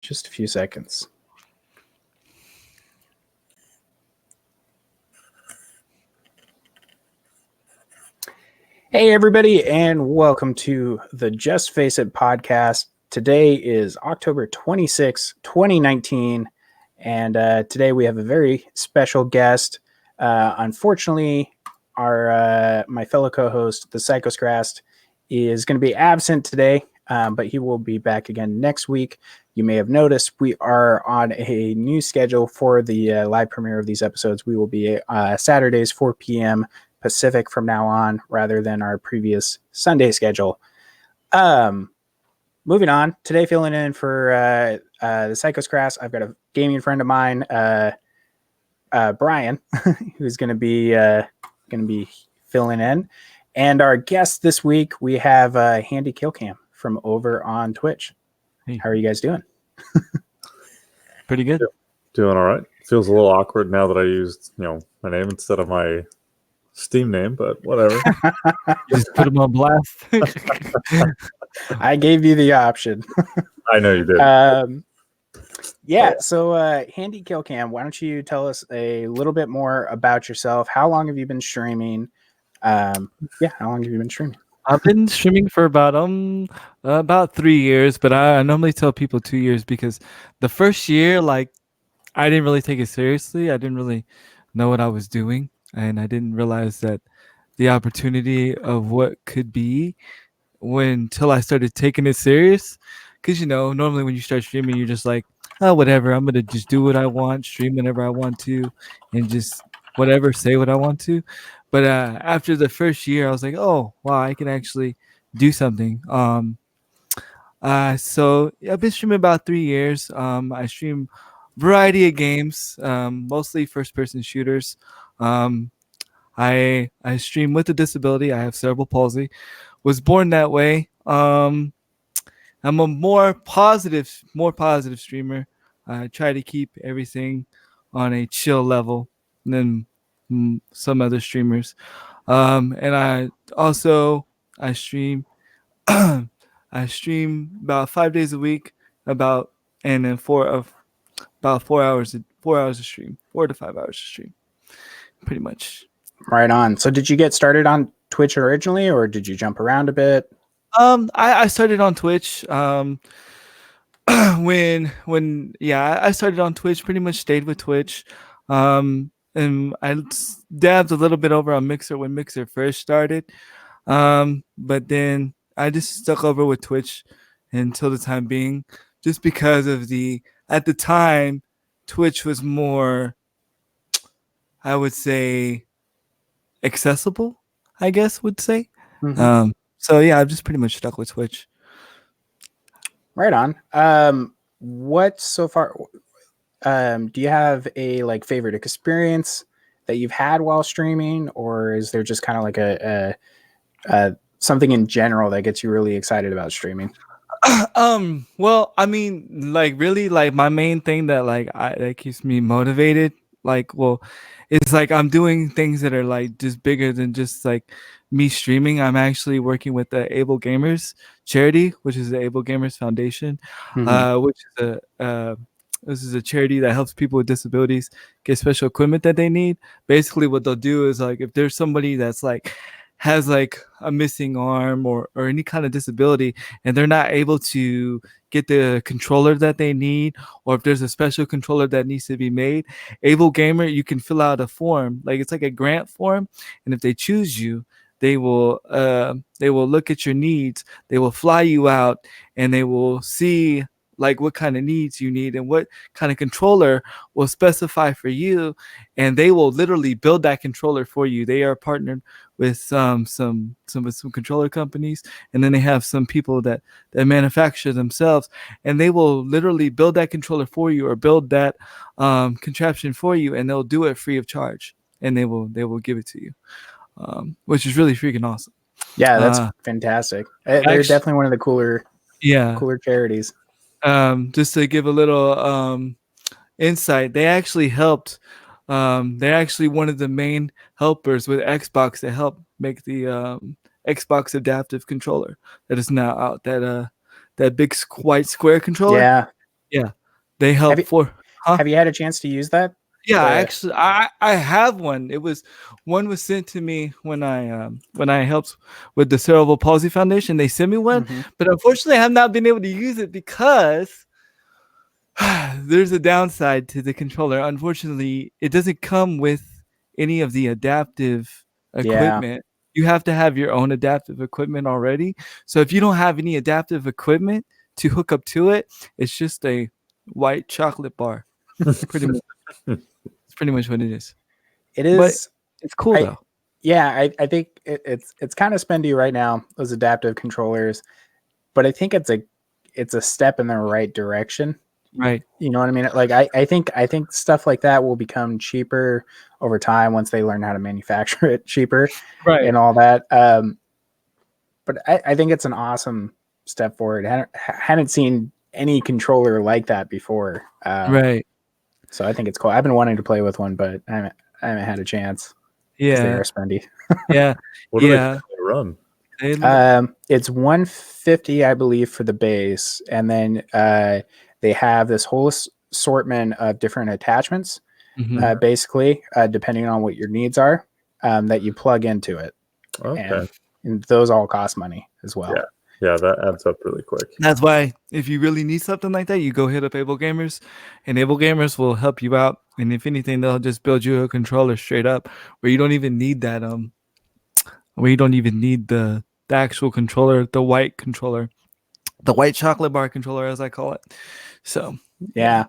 just a few seconds. Hey, everybody, and welcome to the Just Face It podcast. Today is October 26, 2019, and today we have a very special guest. Unfortunately, my fellow co-host, the Psychoscrast, is going to be absent today, but he will be back again next week. You may have noticed we are on a new schedule for the live premiere of these episodes. We will be Saturdays, 4 p.m. Pacific from now on, rather than our previous Sunday schedule. Moving on, today filling in for the Psychoscrast, I've got a gaming friend of mine, Brian, who's going to be filling in. And our guest this week, we have Handikillcam from over on Twitch. Hey. How are you guys doing? Pretty good. Doing all right. Feels a little awkward now that I used, my name instead of my Steam name, but whatever. Just put them on blast. I gave you the option. I know you did. So Handikillcam, why don't you tell us a little bit more about yourself? How long have you been streaming? How long have you been streaming? I've been streaming for about 3 years, but I normally tell people 2 years because the first year, I didn't really take it seriously. I didn't really know what I was doing, and I didn't realize that the opportunity of what could be until I started taking it serious. Because, normally when you start streaming, you're just like, oh, whatever, I'm going to just do what I want, stream whenever I want to, and just whatever, say what I want to. But after the first year, I was like, oh, wow, I can actually do something. So I've been streaming about 3 years. I stream variety of games, mostly first-person shooters. I stream with a disability. I have cerebral palsy. Was born that way. I'm a more positive streamer. I try to keep everything on a chill level than some other streamers. And I stream I stream about 5 days a week, about 4 hours of stream, 4 to 5 hours of stream, pretty much. Right on. So did you get started on Twitch originally, or did you jump around a bit? I started on Twitch I started on Twitch, pretty much stayed with Twitch. And I dabbed a little bit over on Mixer when Mixer first started. But then I just stuck over with Twitch until the time being, just because of at the time, Twitch was more, I would say, accessible, I guess would say. Mm-hmm. I've just pretty much stuck with Twitch. Right on. What so far? Do you have a favorite experience that you've had while streaming, or is there just kind of like a something in general that gets you really excited about streaming? Well, I mean, really, my main thing that keeps me motivated, it's I'm doing things that are just bigger than just me streaming. I'm actually working with the Able Gamers charity, which is the Able Gamers Foundation, which is this is a charity that helps people with disabilities get special equipment that they need. Basically, what they'll do is if there's somebody that's has a missing arm or any kind of disability, and they're not able to get the controller that they need, or if there's a special controller that needs to be made, Able Gamer, you can fill out a form. It's like a grant form, and if they choose you, they will look at your needs. They will fly you out, and they will see what kind of needs you need and what kind of controller will specify for you, and they will literally build that controller for you. They are partnered with some controller companies, and then they have some people that manufacture themselves, and they will literally build that controller for you or build that contraption for you, and they'll do it free of charge, and they will give it to you, which is really freaking awesome. Yeah, that's fantastic. They're definitely one of the cooler charities. Just to give a little insight, they actually helped. They're actually one of the main helpers with Xbox to help make the Xbox adaptive controller that is now out. That big white square controller. Yeah. Yeah, they help you, for. Huh? have you had a chance to use that? Yeah, The actually, I have one. One was sent to me when I helped with the Cerebral Palsy Foundation. They sent me one, Mhm. but unfortunately, I have not been able to use it because there's a downside to the controller. Unfortunately, it doesn't come with any of the adaptive Yeah. equipment. You have to have your own adaptive equipment already. So if you don't have any adaptive equipment to hook up to it, it's just a white chocolate bar. Pretty much, it's pretty much what it is. It But is. it's cool I though. Yeah, I think it's kind of spendy right now, those adaptive controllers, but I think it's a step in the right direction. Right. You know what I mean? Like I think stuff like that will become cheaper over time once they learn how to manufacture it cheaper Right. and all that. But I think it's an awesome step forward. Hadn't seen any controller like that before. Right. So I think it's cool. I've been wanting to play with one, but I haven't had a chance because they Yeah. are spendy. Yeah. What do they Yeah. currently run? It's 150, I believe, for the base, and then they have this whole assortment of different attachments, Mhm. basically, depending on what your needs are, that you plug into it, Okay. and those all cost money as well. Yeah. Yeah, that adds up really quick. That's why if you really need something like that, you go hit up Able Gamers, and Able Gamers will help you out. And if anything, they'll just build you a controller straight up where you don't even need that where you don't even need the actual controller, the white controller, the white chocolate bar controller as I call it. So yeah, Yeah,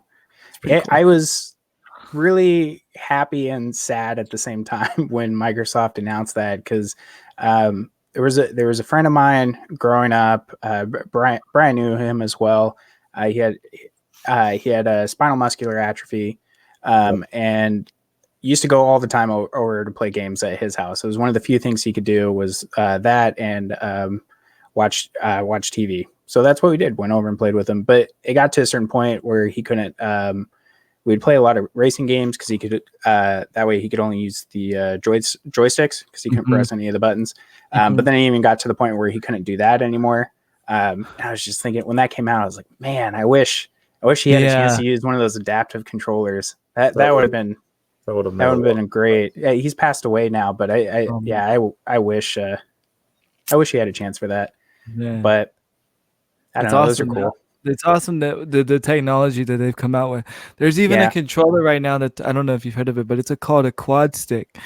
it's pretty cool. I was really happy and sad at the same time when Microsoft announced that because there was a friend of mine growing up. Brian knew him as well. He had a spinal muscular atrophy, and used to go all the time over to play games at his house. It was one of the few things he could do was that and watch TV. So that's what we did. Went over and played with him. But it got to a certain point where he couldn't. We'd play a lot of racing games because he could. That way he could only use the joysticks because he couldn't Mhm. press any of the buttons. Mhm. But then he even got to the point where he couldn't do that anymore. I was just thinking when that came out, I was like, man, I wish he had a chance Yeah. to use one of those adaptive controllers. That That would would have been that would have that made would a have lot. been great. Yeah, he's passed away now, but I wish he had a chance for that. Yeah. But I don't It's know. Those are awesome. cool. It's awesome that the technology that they've come out with. There's even Yeah. a controller right now that I don't know if you've heard of it, but it's called a quad stick,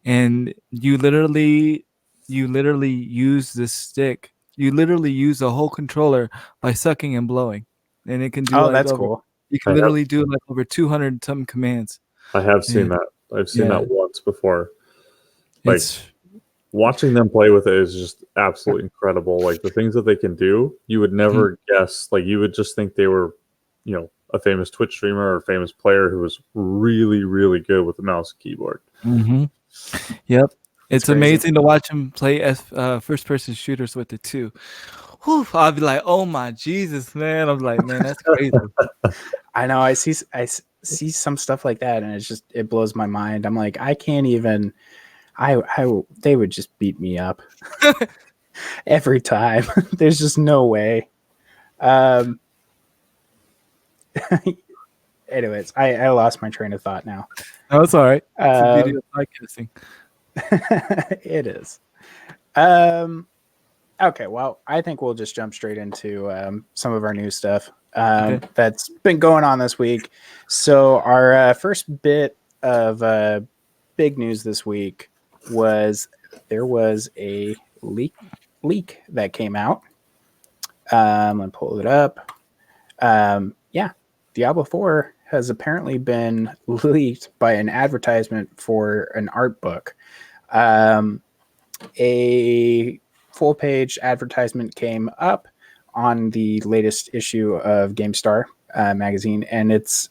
and you literally use the stick. You literally use the whole controller by sucking and blowing, and it can do Oh, like that's over. cool. You I can have literally do like over 200 some commands. I have seen And that. I've seen yeah, that once before. Like it's watching them play with it is just absolutely incredible. Like the things that they can do, you would never guess. Like you would just think they were, a famous Twitch streamer or a famous player who was really, really good with the mouse and keyboard. mm-hmm. Yep. It's crazy. amazing to watch him play as first person shooters with it too. Whew, I'll be like, oh my Jesus, man. I'm like, man, that's crazy. I know. I see some stuff like that, and it blows my mind. I'm like, I can't even. They would just beat me up every time. There's just no way. Anyways, I lost my train of thought now. No, it's all right. It's the beauty of podcasting. It is. Okay, well, I think we'll just jump straight into some of our new stuff Okay. that's been going on this week. So our first bit of big news this week was there was a leak that came out. Let me pull it up. Yeah, Diablo 4 has apparently been leaked by an advertisement for an art book. A full page advertisement came up on the latest issue of GameStar magazine, and it's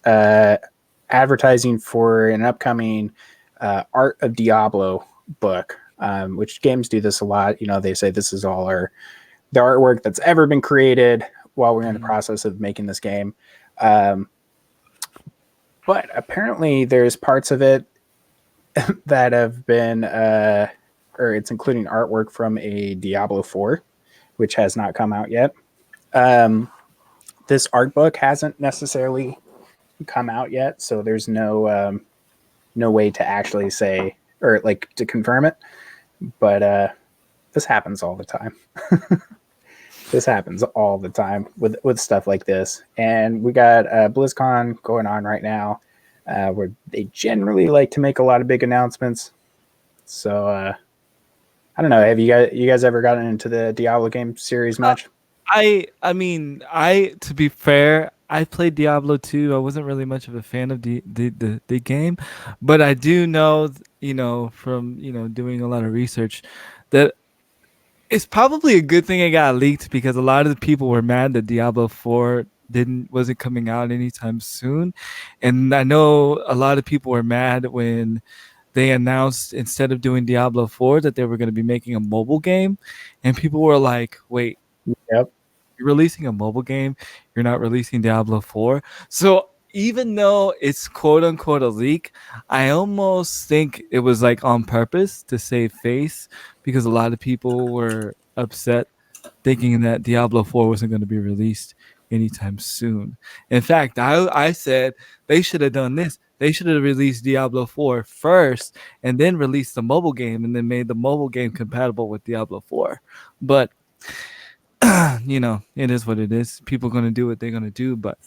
advertising for an upcoming Art of Diablo book, which games do this a lot. You know, they say this is all the artwork that's ever been created while we're in the process of making this game. But apparently there's parts of it that have been or it's including artwork from a Diablo 4, which has not come out yet. this art book hasn't necessarily come out yet, so there's no way to actually say or like to confirm it. But this happens all the time. This happens all the time with stuff like this. And we got BlizzCon going on right now, where they generally like to make a lot of big announcements. So I don't know. Have you guys ever gotten into the Diablo game series much? I mean, to be fair, I played Diablo 2. I wasn't really much of a fan of the game, but I do know, from, doing a lot of research that it's probably a good thing it got leaked because a lot of the people were mad that Diablo 4 wasn't coming out anytime soon. And I know a lot of people were mad when they announced instead of doing Diablo 4 that they were going to be making a mobile game, and people were like, "Wait, Yep. you're releasing a mobile game, you're not releasing Diablo 4." So even though it's quote unquote a leak, I almost think it was like on purpose to save face because a lot of people were upset thinking that Diablo 4 wasn't going to be released anytime soon. In fact, I said they should have done this. They should have released Diablo 4 first and then released the mobile game and then made the mobile game compatible with Diablo 4. But it is what it is. People are going to do what they're going to do. But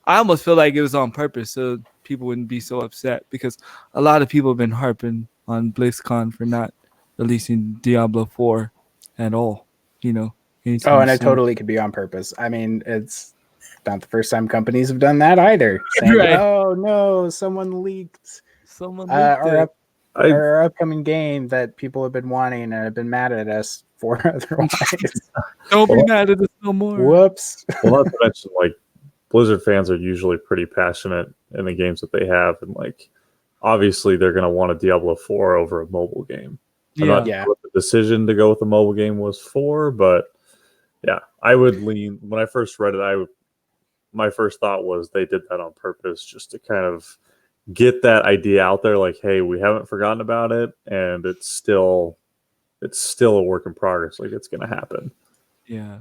I almost feel like it was on purpose so people wouldn't be so upset because a lot of people have been harping on BlizzCon for not releasing Diablo 4 at all, Oh, and it soon. totally could be on purpose. I mean, it's not the first time companies have done that either. Saying, Right. "Oh no, someone leaked Someone leaked it. our upcoming game that people have been wanting and have been mad at us for otherwise." Don't be mad at us no more. Whoops. Well, not to mention, like, Blizzard fans are usually pretty passionate in the games that they have, and like, obviously they're going to want a Diablo 4 over a mobile game. I'm not sure what the decision to go with the mobile game was for, but yeah, I would lean. When I first read it, my first thought was they did that on purpose just to kind of get that idea out there, like, hey, we haven't forgotten about it, and it's still a work in progress. Like, it's going to happen. Yeah.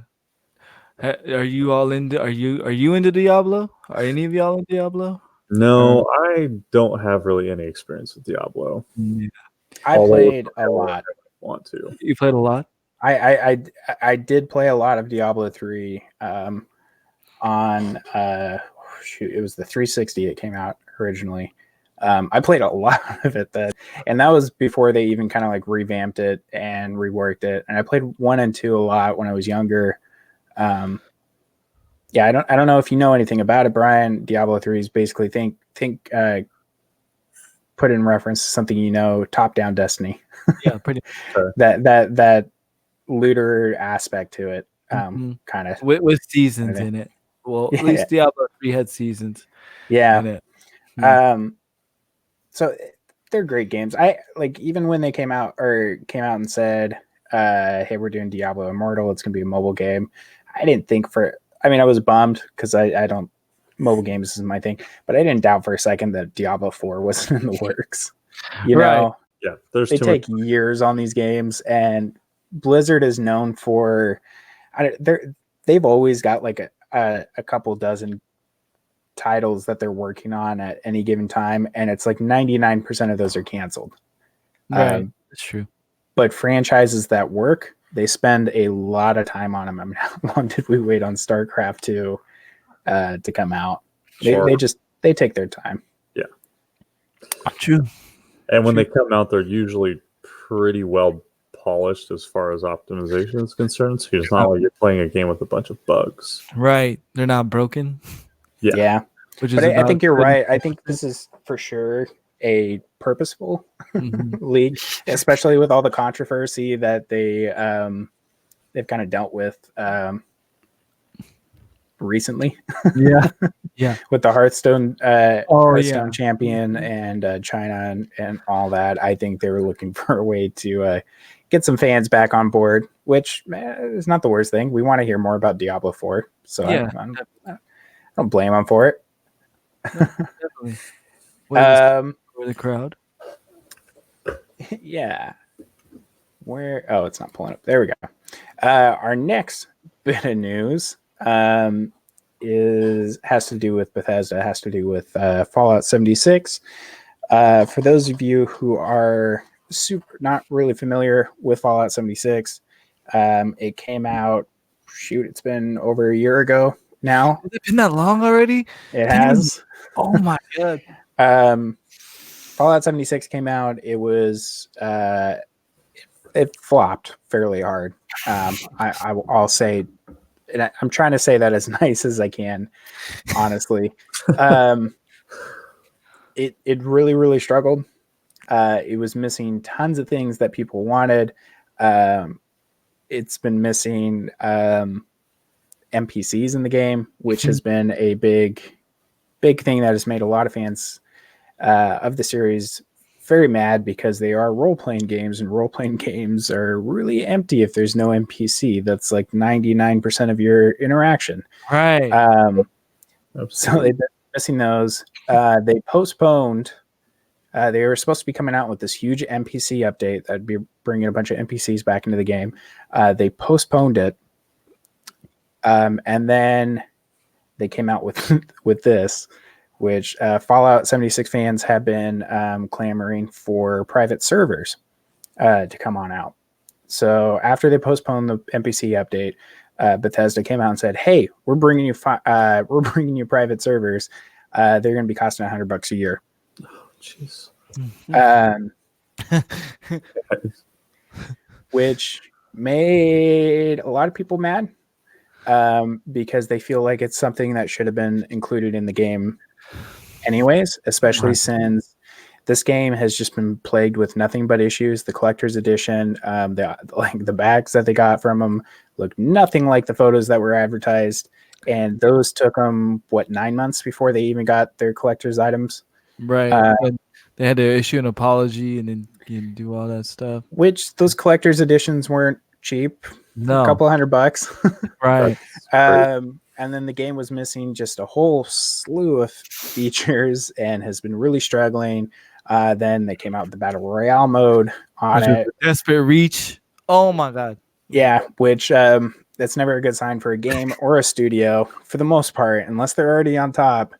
Are you all into? Are you into Diablo? Are any of y'all in Diablo? No, I don't have really any experience with Diablo. Yeah. I played a lot. Want to? You played a lot? I did play a lot of Diablo 3 on it was the 360 it came out originally. I played a lot of it then, and that was before they even kind of like revamped it and reworked it. And I played 1 and 2 a lot when I was younger. Yeah, I don't know if you know anything about it, Brian. Diablo 3 is basically think put in reference to something top down Destiny. Yeah, pretty. that looter aspect to it, kind of with seasons in it. Well, at least Diablo 3 had seasons. Yeah. In it. So they're great games. I like even when they came out and said, "Hey, we're doing Diablo Immortal. It's gonna be a mobile game." I didn't think I was bummed because I don't mobile games is my thing, but I didn't doubt for a second that Diablo 4 wasn't in the works. Yeah, they take years on these games, and Blizzard is known for they've always got like a couple dozen titles that they're working on at any given time, and it's like 99% of those are canceled. Right, that's true. But franchises that work, they spend a lot of time on them. I mean, how long did we wait on StarCraft 2 to come out? Sure. They take their time. Yeah, true. And when they come out, they're usually pretty well polished as far as optimization is concerned. So it's not like you're playing a game with a bunch of bugs. Right, they're not broken. Yeah. But I think you're right. I think this is for sure a purposeful league, especially with all the controversy that they've kind of dealt with recently. Yeah. With the Hearthstone champion and China and all that. I think they were looking for a way to get some fans back on board, which is not the worst thing. We want to hear more about Diablo 4, so I don't blame them for it. Definitely. For the crowd. Yeah. It's not pulling up. There we go. Our next bit of news. has to do with Bethesda. It has to do with Fallout 76. For those of you who are not really familiar with Fallout 76, it came out. Shoot, it's been over a year ago now. Has it been that long already? It Damn. has. Oh my god. Fallout 76 came out. It was it flopped fairly hard. I'll say, and I'm trying to say that as nice as I can, honestly. It really, really struggled. It was missing tons of things that people wanted. It's been missing NPCs in the game, which has been a big thing that has made a lot of fans of the series very mad, because they are role-playing games, and role-playing games are really empty if there's no NPC. That's like 99% of your interaction. Right. So they've been missing those. They postponed. They were supposed to be coming out with this huge NPC update that'd be bringing a bunch of NPCs back into the game. They postponed it, and then they came out with this, which Fallout 76 fans have been clamoring for private servers to come on out. So after they postponed the NPC update, Bethesda came out and said, "Hey, we're bringing you private servers. They're going to be costing $100 a year." Jeez. Which made a lot of people mad, because they feel like it's something that should have been included in the game anyways, especially since this game has just been plagued with nothing but issues. The collector's edition, the bags that they got from them look nothing like the photos that were advertised, and those took them 9 months before they even got their collector's items. Right. They had to issue an apology and then do all that stuff. Which those collector's editions weren't cheap. No. A couple $100. Right. And then the game was missing just a whole slew of features and has been really struggling. Then they came out with the Battle Royale mode on it. Desperate Reach. Oh my god. Yeah, which that's never a good sign for a game or a studio for the most part, unless they're already on top.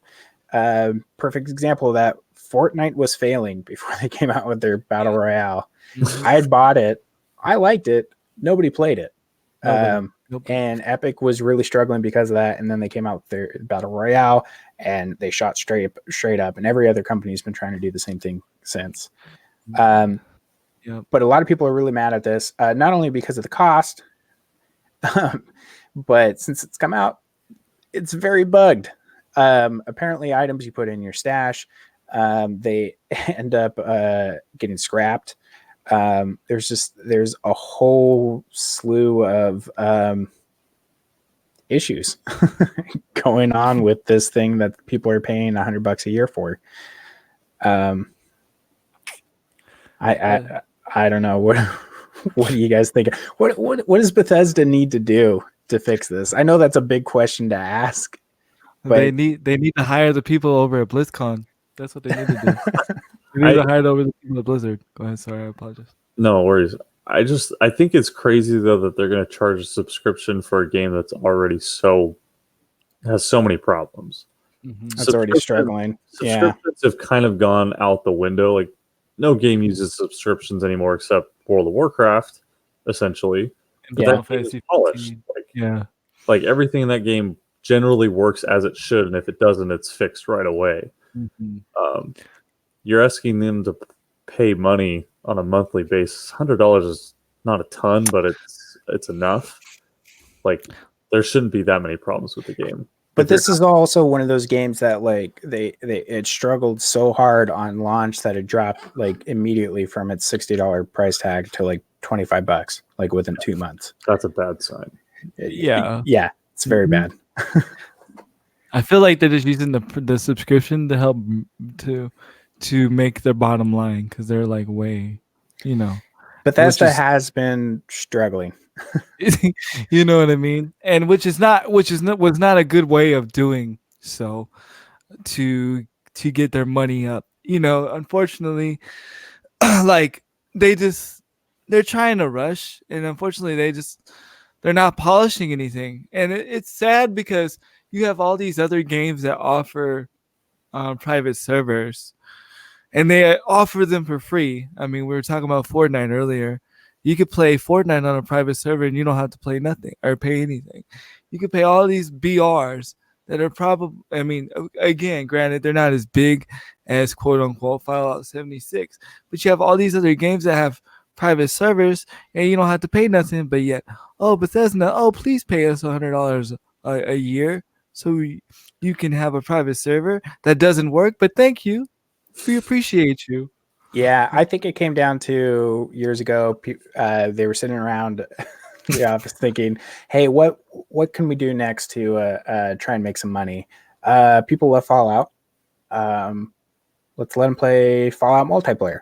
Perfect example of that. Fortnite was failing before they came out with their Battle Royale. I had bought it. I liked it. Nobody played it. And Epic was really struggling because of that. And then they came out with their Battle Royale and they shot straight up. And every other company's been trying to do the same thing since. But a lot of people are really mad at this, not only because of the cost, but since it's come out, it's very bugged. Apparently items you put in your stash, they end up getting scrapped. There's a whole slew of issues going on with this thing that people are paying $100 a year for. I don't know. What do you guys think? What does Bethesda need to do to fix this? I know that's a big question to ask. But they need to hire the people over at BlizzCon. That's what they need to do. They need to hire over the people at Blizzard. Go ahead. Sorry, I apologize. No worries. I think it's crazy though that they're going to charge a subscription for a game that's already has so many problems. That's already struggling. Subscriptions have kind of gone out the window. Like no game uses subscriptions anymore except World of Warcraft, essentially. But that game is polished. Like everything in that game generally works as it should, and if it doesn't, it's fixed right away. You're asking them to pay money on a monthly basis. $100 is not a ton, but it's enough. Like there shouldn't be that many problems with the game. But this is also one of those games that like it struggled so hard on launch that it dropped like immediately from its $60 price tag to like $25 like within 2 months. That's a bad sign. Yeah, it's very bad. I feel like they're just using the subscription to help to make their bottom line, because they're like Bethesda has been struggling. You know what I mean? And which was not a good way of doing so to get their money up. Unfortunately, like they're trying to rush, and unfortunately they're not polishing anything. And it's sad because you have all these other games that offer private servers, and they offer them for free. I mean, we were talking about Fortnite earlier. You could play Fortnite on a private server and you don't have to play nothing or pay anything. You could pay all these BRs that are probably, I mean, again, granted, they're not as big as quote unquote Fallout 76, but you have all these other games that have private servers and you don't have to pay nothing, but yet, oh, Bethesda, oh, please pay us $100 a year so you can have a private server that doesn't work, but thank you. We appreciate you. Yeah, I think it came down to years ago. They were sitting around the office thinking, "Hey, what can we do next to try and make some money?" People love Fallout. Let's let them play Fallout multiplayer.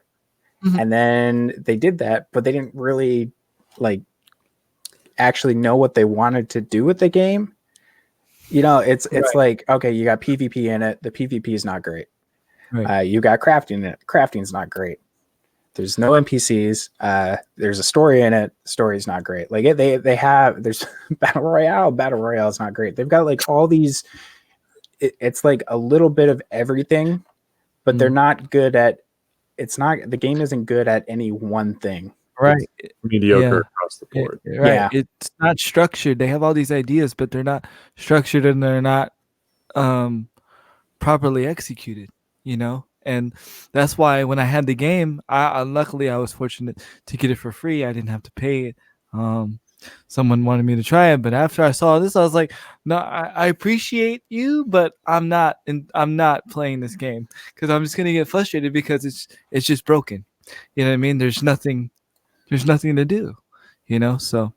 Mhm. And then they did that, but they didn't really like actually know what they wanted to do with the game. You know, it's Right. like, okay, you got PvP in it. The PvP is not great. Right. You got crafting in it. Crafting's not great. There's no NPCs. There's a story in it. The story's not great. Like they have there's battle royale. Battle royale is not great. They've got like all these. It's like a little bit of everything, but they're not good at. It's not the game isn't good at any one thing. Right. Mediocre Yeah. across the board. Right. Yeah. It's not structured. They have all these ideas, but they're not structured and they're not properly executed, you know? And that's why when I had the game, I luckily I was fortunate to get it for free. I didn't have to pay it. Someone wanted me to try it, but after I saw this, I was like, no, I appreciate you, but I'm not playing this game because I'm just gonna get frustrated because it's just broken. You know what I mean? There's nothing to do, you know. So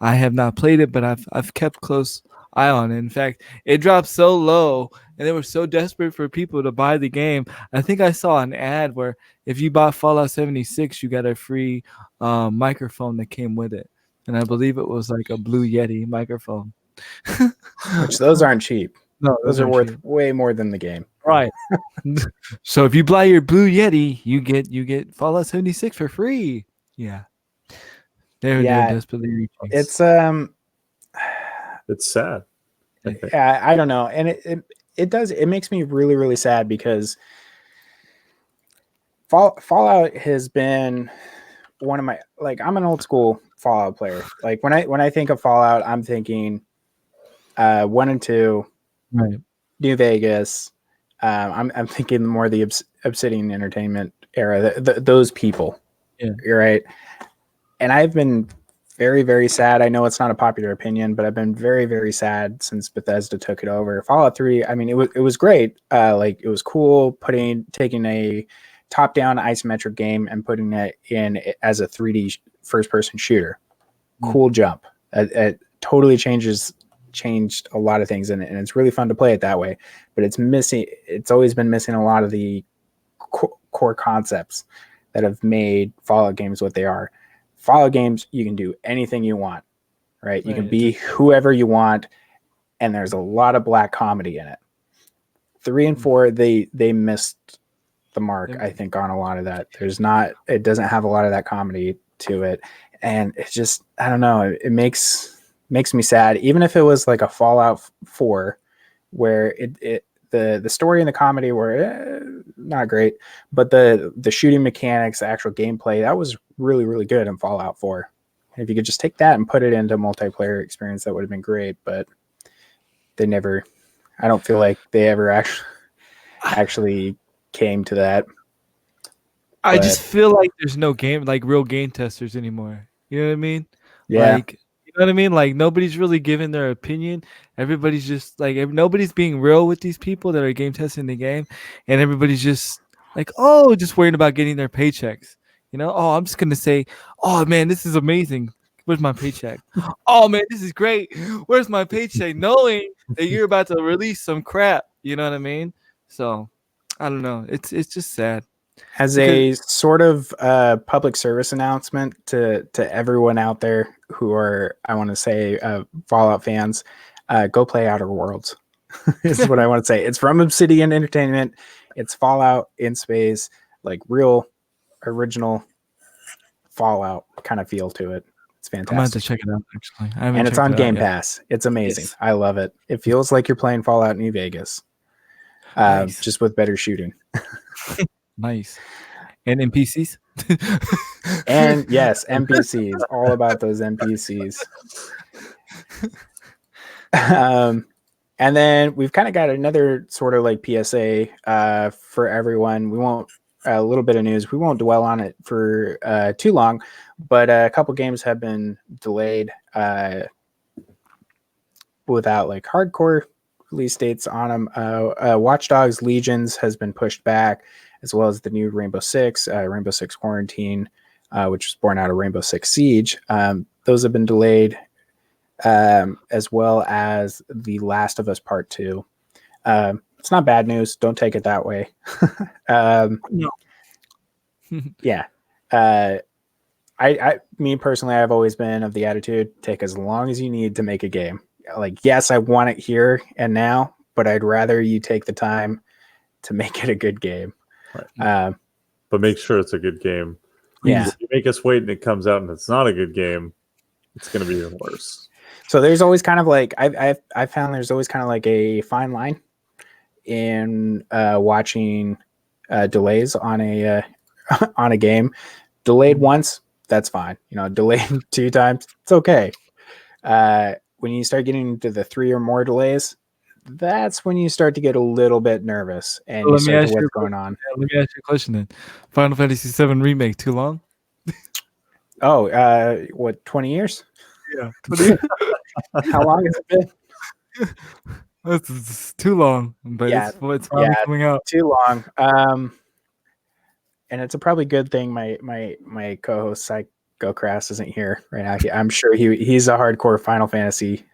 I have not played it, but I've kept close eye on it. In fact, it dropped so low and they were so desperate for people to buy the game. I think I saw an ad where if you bought Fallout 76, you got a free microphone that came with it. And I believe it was like a Blue Yeti microphone. Which those aren't cheap. No, Those are aren't worth cheap. way more than the game. Right. So if you buy your Blue Yeti, you get Fallout 76 for free. Yeah. They're Yeah, desperately reaching. it's It's sad. I think. I don't know, and it makes me really really sad because Fallout has been one of my like I'm an old school Fallout player. Like when I think of Fallout, I'm thinking 1 and 2, Right. New Vegas. I'm thinking more the Obsidian Entertainment era. Those people, Yeah. you're right. And I've been very very sad. I know it's not a popular opinion, but I've been very very sad since Bethesda took it over. Fallout 3. I mean, it was great. Like it was cool taking a top down isometric game and putting it in as a 3D first person shooter. Cool jump. It totally changed a lot of things in it, and it's really fun to play it that way. But it's always been missing a lot of the core concepts that have made Fallout games what they are. Fallout games, you can do anything you want, right? You can be whoever you want, and there's a lot of black comedy in it. 3 and 4, they missed the mark, I think, on a lot of that. It doesn't have a lot of that comedy to it, and it's just, I don't know, it makes me sad. Even if it was like a Fallout 4 where the story and the comedy were not great, but the shooting mechanics, the actual gameplay, that was really really good in Fallout 4. And if you could just take that and put it into a multiplayer experience, that would have been great. But they never. I don't feel like they ever actually came to that. I just feel like there's no real game testers anymore. You know what I mean? Yeah. Like, you know what I mean? Like nobody's really giving their opinion. Everybody's just like nobody's being real with these people that are game testing the game, and everybody's just like, oh, just worrying about getting their paychecks. You know? Oh, I'm just gonna say, oh man, this is amazing. Where's my paycheck? Oh man, this is great. Where's my paycheck? Knowing that you're about to release some crap. You know what I mean? So I don't know. It's just sad. As a sort of public service announcement to everyone out there who are, I want to say, Fallout fans, go play Outer Worlds. Is what I want to say. It's from Obsidian Entertainment. It's Fallout in space, like real original Fallout kind of feel to it. It's I'm gonna have to fantastic. check it out. Actually, I haven't And it's checked on it out Game yet. Pass. It's amazing. Yes. I love it. It feels like you're playing Fallout New Vegas, Nice. just with better shooting. Nice. And NPCs. And yes, NPCs, all about those NPCs. And then we've kind of got another sort of like PSA for everyone. We won't a little bit of news. We won't dwell on it for too long, but a couple games have been delayed without like hardcore release dates on them. Watch Dogs Legions has been pushed back, as well as the new Rainbow Six Quarantine, which was born out of Rainbow Six Siege. Those have been delayed, as well as The Last of Us Part 2. It's not bad news. Don't take it that way. No. Yeah. Me personally, I've always been of the attitude, take as long as you need to make a game. Like, yes, I want it here and now, but I'd rather you take the time to make it a good game. Right. But make sure it's a good game. Yeah. If you make us wait and it comes out and it's not a good game, it's going to be even worse. So there's always kind of like I've found there's always kind of like a fine line in watching delays on a on a game. Delayed once, that's fine. Delayed 2 times, it's okay. When you start getting into the 3 or more delays, that's when you start to get a little bit nervous and you start to what's going on. Let me ask you a question then. Final Fantasy VII Remake too long? Oh, what, 20 years? Yeah, 20 years. How long has it been? It's too long, but Yeah, it's finally coming out. Too long. And it's a probably good thing my co-host Psycho Crass isn't here right now. I'm sure he's a hardcore Final Fantasy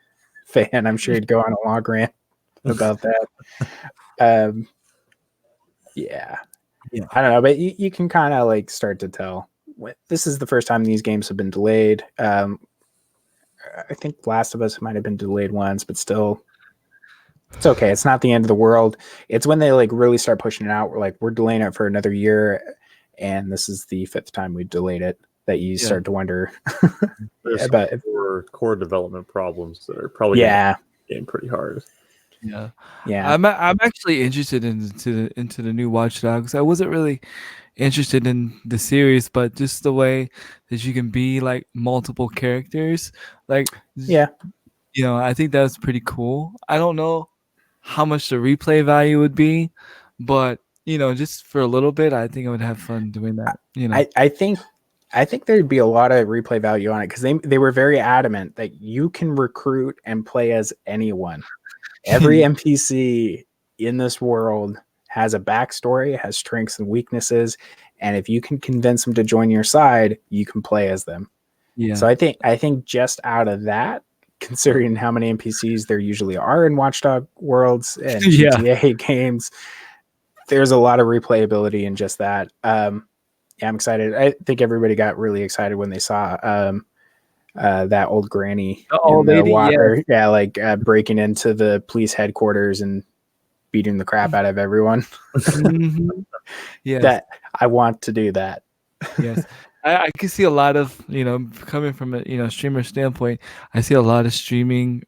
fan. I'm sure he'd go on a long rant about that. Yeah. I don't know, but you can kind of like start to tell. This is the first time these games have been delayed. I think Last of Us might have been delayed once, but still, it's okay. It's not the end of the world. It's when they like really start pushing it out. We're delaying it for another year, and this is the 5th time we've delayed it, that you start to wonder There's about core development problems that are probably going to game pretty hard. Yeah. Yeah. I'm actually interested into the new Watch Dogs. I wasn't really interested in the series, but just the way that you can be like multiple characters, like I think that's pretty cool. I don't know how much the replay value would be, but just for a little bit, I think I would have fun doing that. I think there'd be a lot of replay value on it because they were very adamant that you can recruit and play as anyone. Every NPC in this world has a backstory, has strengths and weaknesses, and if you can convince them to join your side, you can play as them. Yeah. So I think just out of that, considering how many NPCs there usually are in Watchdog worlds and GTA games, there's a lot of replayability in just that. I'm excited. I think everybody got really excited when they saw that old granny in the water, breaking into the police headquarters and beating the crap out of everyone. Yes. That I want to do that. Yes. I can see a lot of, coming from a, streamer standpoint, I see a lot of streaming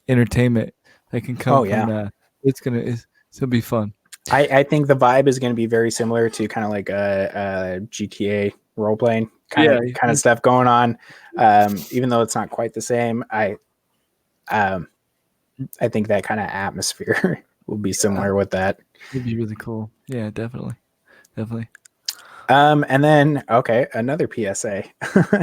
entertainment that can come from that. It's going to be fun. I think the vibe is going to be very similar to kind of like a GTA role playing kind of stuff going on. Even though it's not quite the same, I think that kind of atmosphere will be similar with that. It'd be really cool. Yeah, definitely. And then, another PSA.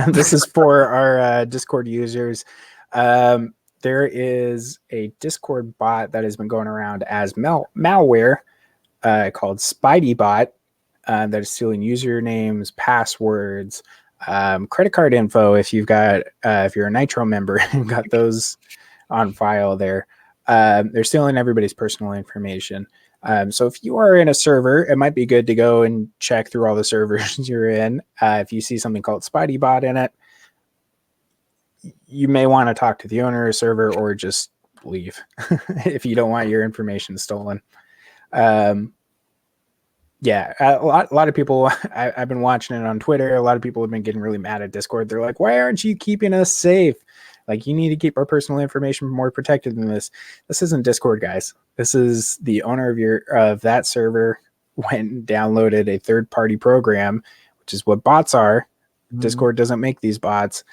This is for our Discord users. There is a Discord bot that has been going around as malware called Spidey Bot that is stealing usernames, passwords, credit card info. If you're a Nitro member and got those on file there, they're stealing everybody's personal information. So if you are in a server, it might be good to go and check through all the servers you're in. If you see something called Spidey Bot in it, you may want to talk to the owner of the server or just leave if you don't want your information stolen. Yeah, a lot of people. I've been watching it on Twitter. A lot of people have been getting really mad at Discord. They're like, "Why aren't you keeping us safe? Like, you need to keep our personal information more protected than this." This isn't Discord, guys. This is the owner of that server went and downloaded a third-party program, which is what bots are. Discord doesn't make these bots.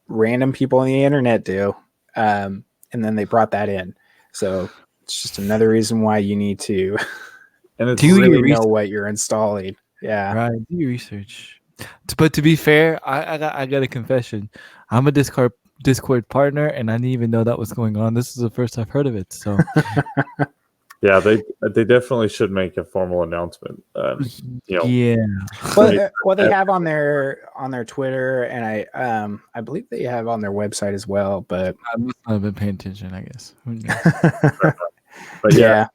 Random people on the internet do, and then they brought that in. So it's just another reason why you need to. And it's Do really know what you're installing. Yeah. Right. Do your research. But to be fair, I got a confession. I'm a Discord partner, and I didn't even know that was going on. This is the first I've heard of it. So yeah, they definitely should make a formal announcement. yeah. Well, they have on their Twitter, and I believe they have on their website as well. But I must not have been paying attention, I guess. But yeah,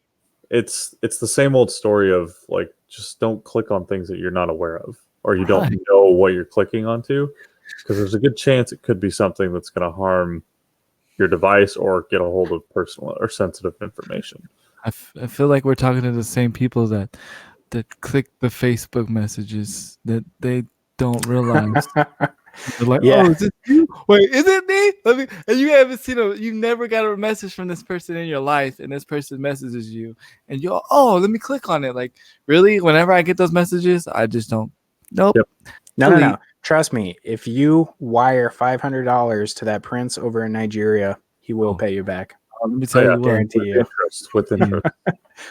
it's the same old story of like, just don't click on things that you're not aware of, or you don't know what you're clicking onto, because there's a good chance it could be something that's going to harm your device or get a hold of personal or sensitive information. I feel like we're talking to the same people that click the Facebook messages that they don't realize. They're like, Yeah. "Oh, is it you? Wait, is it me?" And you haven't seen you never got a message from this person in your life, and this person messages you, and you're, "Oh, let me click on it." Like, really? Whenever I get those messages, I just don't. Nope. Yep. No. Trust me. If you wire $500 to that prince over in Nigeria, he will pay you back. Let me tell you what. Guarantee you. With interest.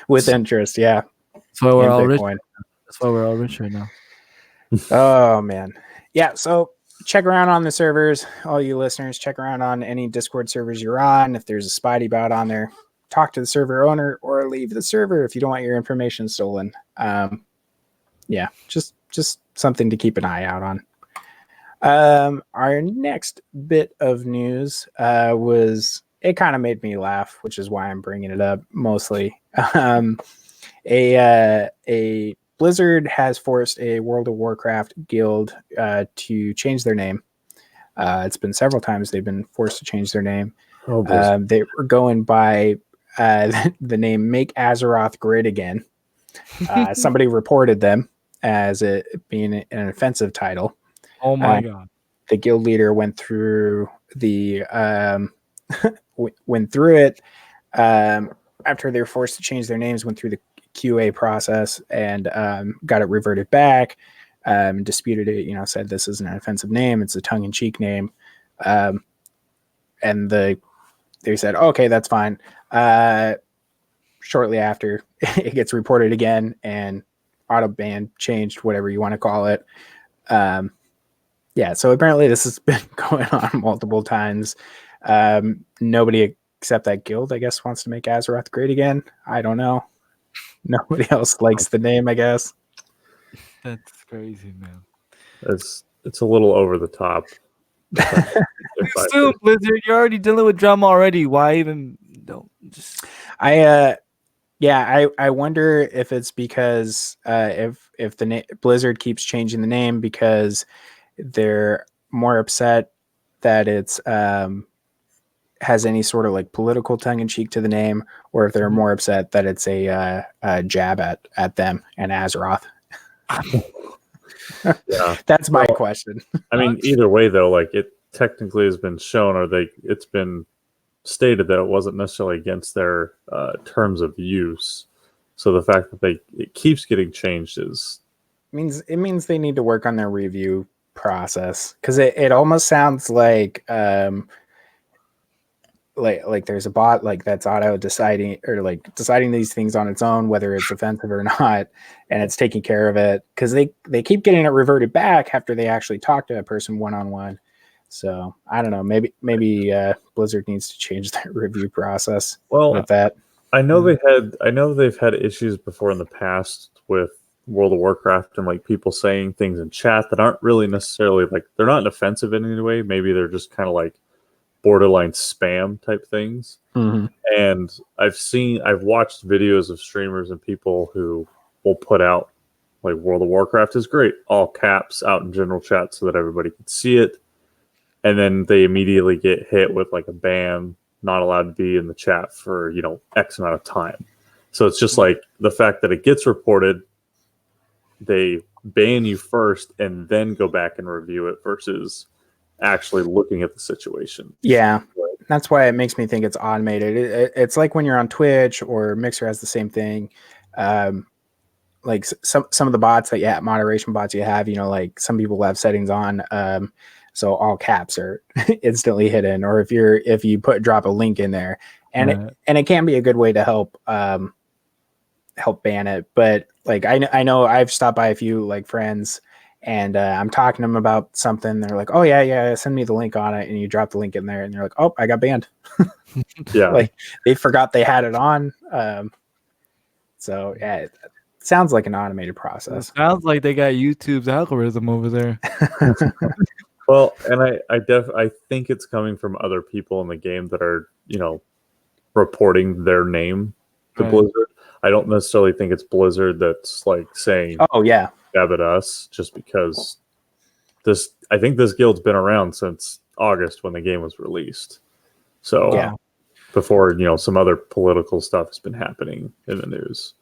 With interest, yeah. That's why we're all rich. Bitcoin. That's why we're all rich right now. Oh man, yeah. So check around on the servers, all you listeners. Check around on any Discord servers you're on. If there's a Spidey bot on there, talk to the server owner or leave the server if you don't want your information stolen. Yeah, just something to keep an eye out on. Our next bit of news was, it kind of made me laugh, which is why I'm bringing it up mostly. A Blizzard has forced a World of Warcraft guild to change their name. It's been several times they've been forced to change their name. They were going by the name Make Azeroth Great Again. Somebody reported them as it being an offensive title. Oh my god! The guild leader went through the went through it after they were forced to change their names. Went through the QA process and got it reverted back. Disputed it. Said this isn't an offensive name; it's a tongue-in-cheek name. And they said, okay, that's fine. Shortly after, it gets reported again, and auto ban changed, whatever you want to call it. Yeah, so apparently this has been going on multiple times. Nobody except that guild, I guess, wants to make Azeroth great again. I don't know. Nobody else likes the name, I guess. That's crazy, man. It's a little over the top. Still, Blizzard, you're already dealing with drama already. Why even don't just? I wonder if it's because if the Blizzard keeps changing the name because they're more upset that it's has any sort of like political tongue in cheek to the name, or if they're more upset that it's a jab at them and Azeroth. Yeah, that's my question. I mean, either way though, like, it technically has been shown, or it's been stated that it wasn't necessarily against their terms of use. So the fact that it keeps getting changed means they need to work on their review process, because it almost sounds like there's a bot like that's auto deciding, or like deciding these things on its own whether it's offensive or not, and it's taking care of it, because they keep getting it reverted back after they actually talk to a person one-on-one. So I don't know, maybe Blizzard needs to change their review process with that. I know they've had issues before in the past with World of Warcraft, and like people saying things in chat that aren't really necessarily, like, they're not offensive in any way. Maybe they're just kind of like borderline spam type things. Mm-hmm. And I've watched videos of streamers and people who will put out like World of Warcraft is great, all caps, out in general chat so that everybody can see it. And then they immediately get hit with like a ban, not allowed to be in the chat for, X amount of time. So it's just like the fact that it gets reported, they ban you first and then go back and review it versus actually looking at the situation. Yeah, that's why it makes me think it's automated. It's like when you're on Twitch or Mixer has the same thing. Like some of the bots that moderation bots you have, like some people have settings on, so all caps are instantly hidden, or if you drop a link in there, and it can be a good way to help ban it. But like I know I've stopped by a few like friends, and I'm talking to them about something. They're like, "Oh yeah, send me the link on it," and you drop the link in there, and you're like, "Oh, I got banned." Yeah, like they forgot they had it on. So yeah, it sounds like an automated process. It sounds like they got YouTube's algorithm over there. Well, and I think it's coming from other people in the game that are, reporting their name to Blizzard. I don't necessarily think it's Blizzard that's like saying, "Oh yeah, stab at us," just because I think this guild's been around since August when the game was released. So yeah. Before, some other political stuff has been happening in the news.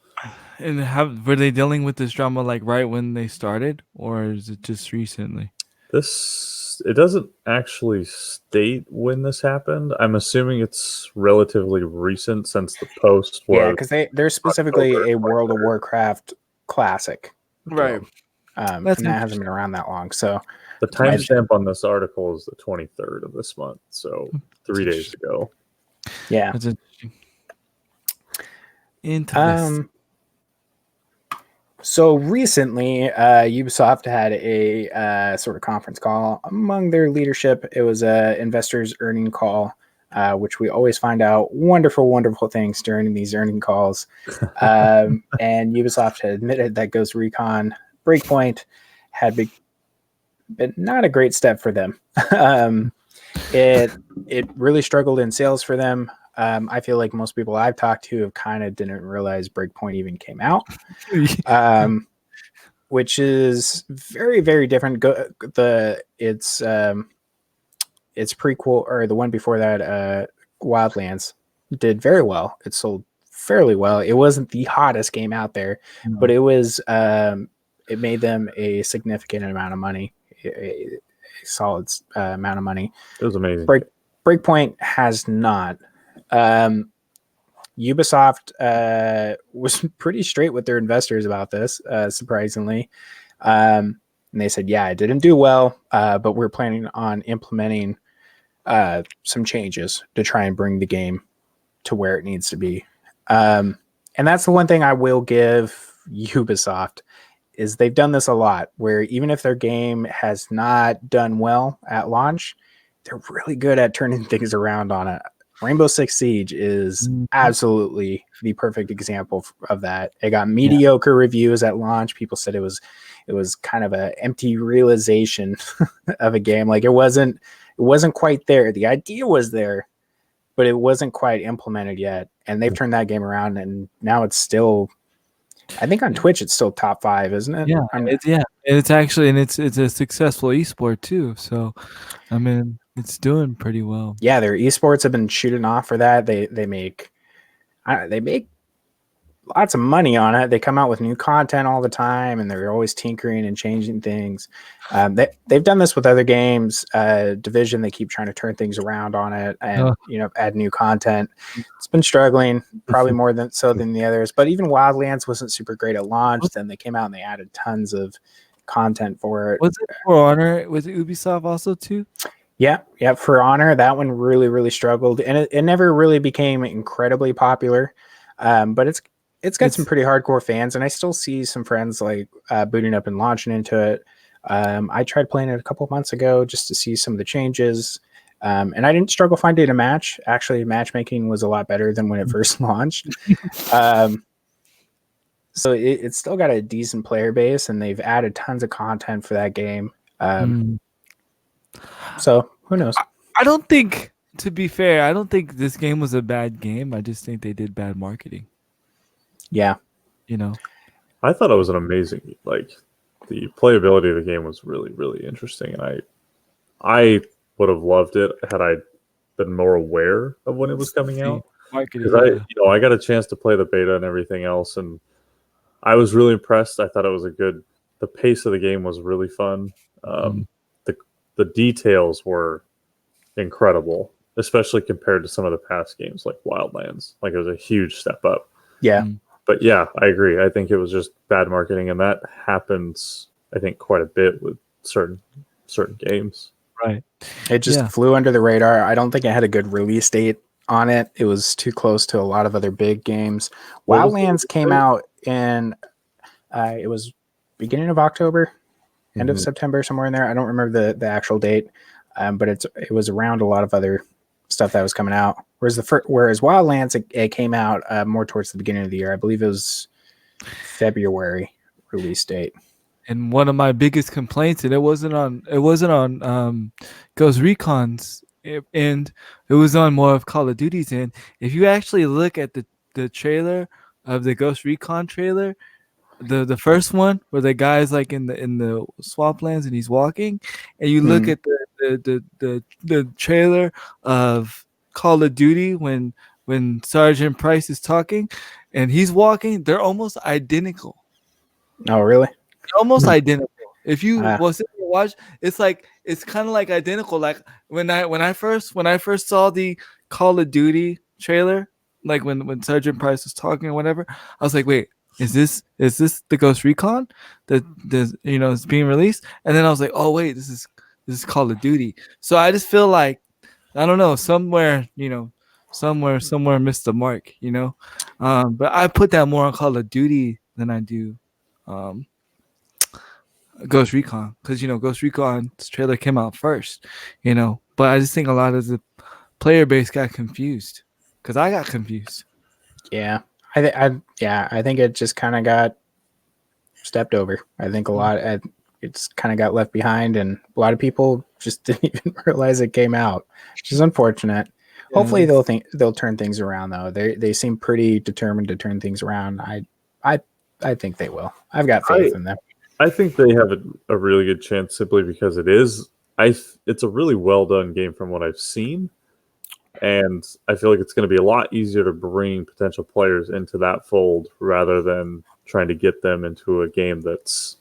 And were they dealing with this drama like right when they started, or is it just recently? It doesn't actually state when this happened. I'm assuming it's relatively recent since the post was. Yeah, because they're specifically a World of Warcraft classic, right? And that hasn't been around that long. So the timestamp on this article is the 23rd of this month, so 3 days ago. Yeah. That's interesting. So recently, Ubisoft had a sort of conference call among their leadership. It was a investors' earning call, which we always find out wonderful, wonderful things during these earning calls. And Ubisoft had admitted that Ghost Recon Breakpoint had been not a great step for them. It really struggled in sales for them. I feel like most people I've talked to have kind of didn't realize Breakpoint even came out, which is very, very different. Its prequel, or the one before that, Wildlands, did very well. It sold fairly well. It wasn't the hottest game out there, but it was. It made them a significant amount of money, a solid amount of money. It was amazing. Breakpoint has not. Ubisoft was pretty straight with their investors about this, surprisingly. And they said, yeah, it didn't do well, but we're planning on implementing some changes to try and bring the game to where it needs to be. And that's the one thing I will give Ubisoft, is they've done this a lot, where even if their game has not done well at launch, they're really good at turning things around on it. Rainbow Six Siege is absolutely the perfect example of that. It got mediocre reviews at launch. People said it was kind of an empty realization of a game. Like it wasn't quite there. The idea was there, but it wasn't quite implemented yet. And they've turned that game around, and now it's still, I think on Twitch it's still top 5, isn't it? Yeah, it's actually, and it's a successful esport too. So, I mean, it's doing pretty well. Yeah, their esports have been shooting off for that. They make lots of money on it. They come out with new content all the time, and they're always tinkering and changing things. They've done this with other games. Division, they keep trying to turn things around on it, and add new content. It's been struggling, probably more than the others. But even Wildlands wasn't super great at launch. Then they came out and they added tons of content for it. Was it For Honor? Was it Ubisoft also too? Yeah. For Honor, that one really, really struggled, and it never really became incredibly popular. But it's got some pretty hardcore fans, and I still see some friends like booting up and launching into it. I tried playing it a couple of months ago just to see some of the changes, and I didn't struggle finding a match. Actually, matchmaking was a lot better than when it first launched. So it's still got a decent player base, and they've added tons of content for that game. So who knows? I don't think, to be fair, I don't think this game was a bad game. I just think they did bad marketing. Yeah. I thought it was an amazing, the playability of the game was really, really interesting, and I would have loved it had I been more aware of when it was coming out. Because I got a chance to play the beta and everything else, and I was really impressed. I thought it was a good the pace of the game was really fun. The details were incredible, especially compared to some of the past games like Wildlands. Like, it was a huge step up. Yeah. But yeah, I agree. I think it was just bad marketing, and that happens, I think, quite a bit with certain games. Right. It just flew under the radar. I don't think it had a good release date on it. It was too close to a lot of other big games. Wildlands came out in it was beginning of October, end of September, somewhere in there. I don't remember the actual date, but it was around a lot of other stuff that was coming out. Whereas Wildlands, it came out more towards the beginning of the year. I believe it was February release date. And one of my biggest complaints, and it wasn't on Ghost Recon's end, it was on more of Call of Duty's end. If you actually look at the trailer of the Ghost Recon trailer, the first one where the guy's like in the swamplands and he's walking, and you look at the trailer of Call of Duty when Sergeant Price is talking and he's walking, they're almost identical. Oh, really? Almost identical. If you watch, it's kind of like identical. Like when I first saw the Call of Duty trailer, like when Sergeant Price was talking or whatever, I was like, wait, is this the Ghost Recon that is being released? And then I was like, oh wait, this is Call of Duty. So I just feel like, I don't know, somewhere missed the mark, but I put that more on Call of Duty than I do Ghost Recon, because Ghost Recon's trailer came out first, but I just think a lot of the player base got confused, because I got confused. Yeah, I think it just kind of got stepped over. I think it's kind of got left behind, and a lot of people just didn't even realize it came out, which is unfortunate. Yeah, hopefully they'll turn things around, though. They seem pretty determined to turn things around. I think they will. I've got faith in them. I think they have a really good chance, simply because it's a really well done game from what I've seen, and I feel like it's going to be a lot easier to bring potential players into that fold rather than trying to get them into a game that's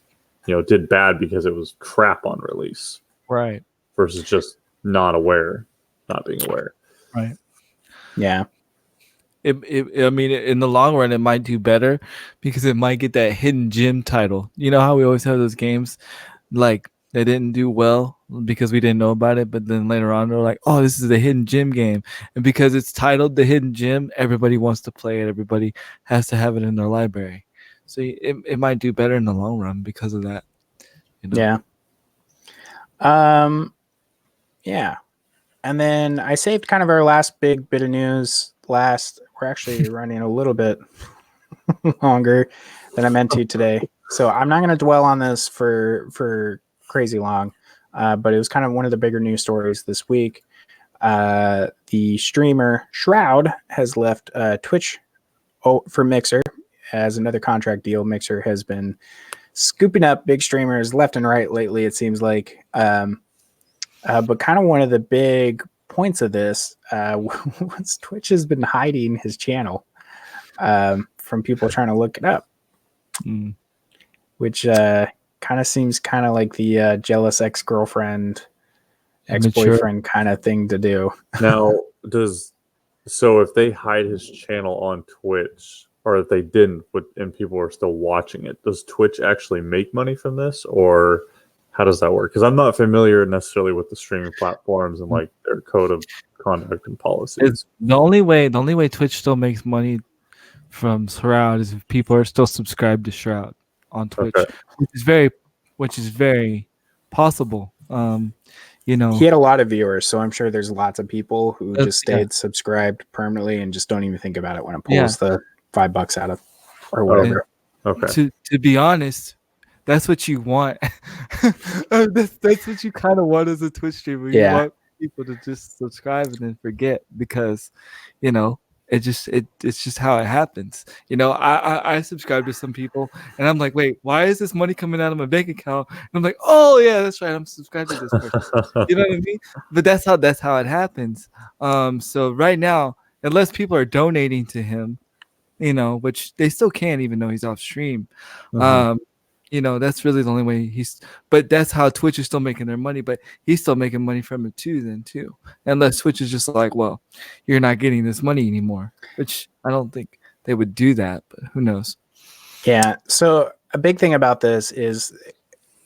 did bad because it was crap on release, right? Versus just not being aware, right? Yeah. I mean, in the long run, it might do better because it might get that hidden gem title. You know how we always have those games like they didn't do well because we didn't know about it, but then later on they're like, "Oh, this is the hidden gem game," and because it's titled the hidden gem, everybody wants to play it. Everybody has to have it in their library, so it might do better in the long run because of that. Yeah. Yeah. And then I saved kind of our last big bit of news we're actually running a little bit longer than I meant to today. So I'm not going to dwell on this for crazy long, but it was kind of one of the bigger news stories this week. The streamer Shroud has left Twitch for Mixer as another contract deal. Mixer has been scooping up big streamers left and right lately, it seems like. But kind of one of the big points of this was Twitch has been hiding his channel from people trying to look it up, which kind of seems kind of like the jealous ex-girlfriend, ex-boyfriend kind of thing to do. Now, if they hide his channel on Twitch, or if they didn't, and people are still watching it, does Twitch actually make money from this, or how does that work? Because I'm not familiar necessarily with the streaming platforms and like their code of conduct and policies. The only way Twitch still makes money from Shroud is if people are still subscribed to Shroud on Twitch, which is very possible. He had a lot of viewers, so I'm sure there's lots of people who just stayed subscribed permanently and just don't even think about it when it pulls the $5 out of or whatever. Okay. To be honest, that's what you want. that's what you kind of want as a Twitch streamer. You want people to just subscribe and then forget, because it's just how it happens. I subscribe to some people and I'm like, wait, why is this money coming out of my bank account? And I'm like, oh yeah, that's right, I'm subscribed to this person. You know what I mean? But that's how it happens. So right now, unless people are donating to him, which they still can even though he's off stream, That's really the only way but that's how Twitch is still making their money, but he's still making money from it too. Unless Twitch is just like, well, you're not getting this money anymore, which I don't think they would do that, but who knows? Yeah. So a big thing about this is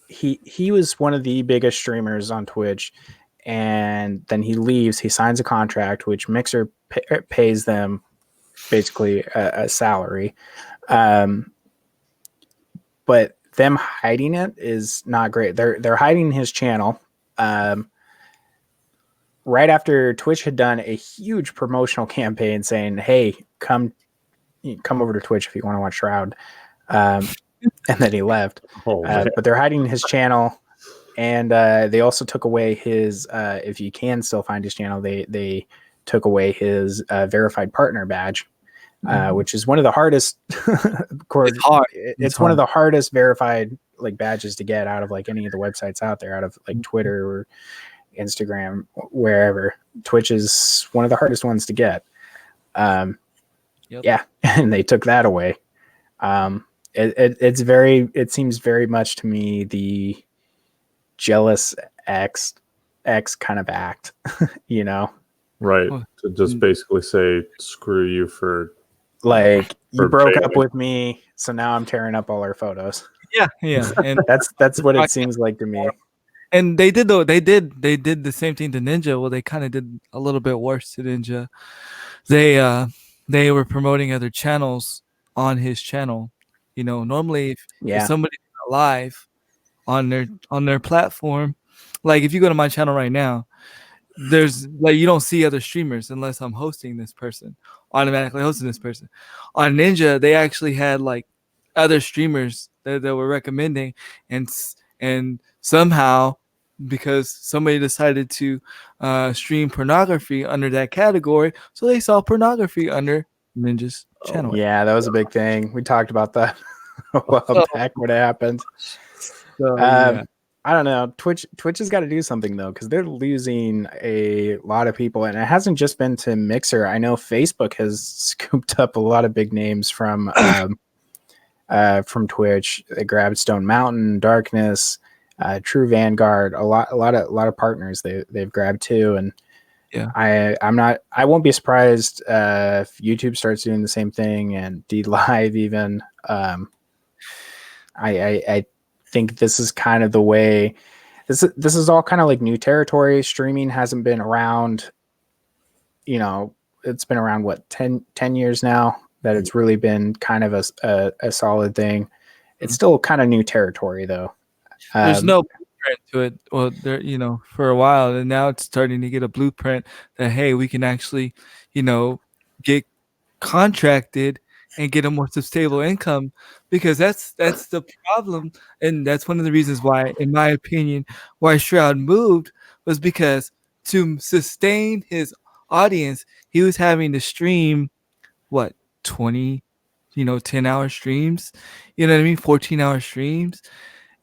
he was one of the biggest streamers on Twitch, and then he leaves. He signs a contract, which Mixer pays them basically a salary. But them hiding it is not great. They're hiding his channel. Right after Twitch had done a huge promotional campaign saying, "Hey, come over to Twitch if you want to watch Shroud," and then he left. But they're hiding his channel, and they also took away his. If you can still find his channel, they took away his verified partner badge. Which is one of the hardest. It's hard. It's one of the hardest verified like badges to get out of like any of the websites out there, out of like Twitter or Instagram, wherever. Twitch is one of the hardest ones to get. Yeah, and they took that away. It seems very much to me the jealous X kind of act, Right. To just basically say, screw you for. Like, you broke up with me, so now I'm tearing up all our photos. Yeah, and that's what it seems like to me. And they did the same thing to Ninja. Well, they kind of did a little bit worse to Ninja. They were promoting other channels on his channel. Normally if somebody's live on their platform, like if you go to my channel right now, there's like you don't see other streamers unless I'm automatically hosting this person. On Ninja, they actually had like other streamers that were recommending, and somehow because somebody decided to stream pornography under that category, so they saw pornography under Ninja's channel. Yeah, that was a big thing. We talked about that a while back when it happened. So, I don't know. Twitch has got to do something though, because they're losing a lot of people, and it hasn't just been to Mixer. I know Facebook has scooped up a lot of big names from Twitch. They grabbed Stone Mountain, Darkness, True Vanguard, a lot of partners they've grabbed too. And I won't be surprised if YouTube starts doing the same thing, and D Live even. I think this is kind of the way. This is all kind of like new territory. Streaming hasn't been around. It's been around 10 years now that it's really been kind of a solid thing. It's still kind of new territory though. There's no blueprint to it. Well, there, for a while, and now it's starting to get a blueprint that hey, we can actually, get contracted and get a more stable income, because that's the problem, and that's one of the reasons why, in my opinion, why Shroud moved was because to sustain his audience, he was having to stream 20, 10-hour streams, 14-hour streams,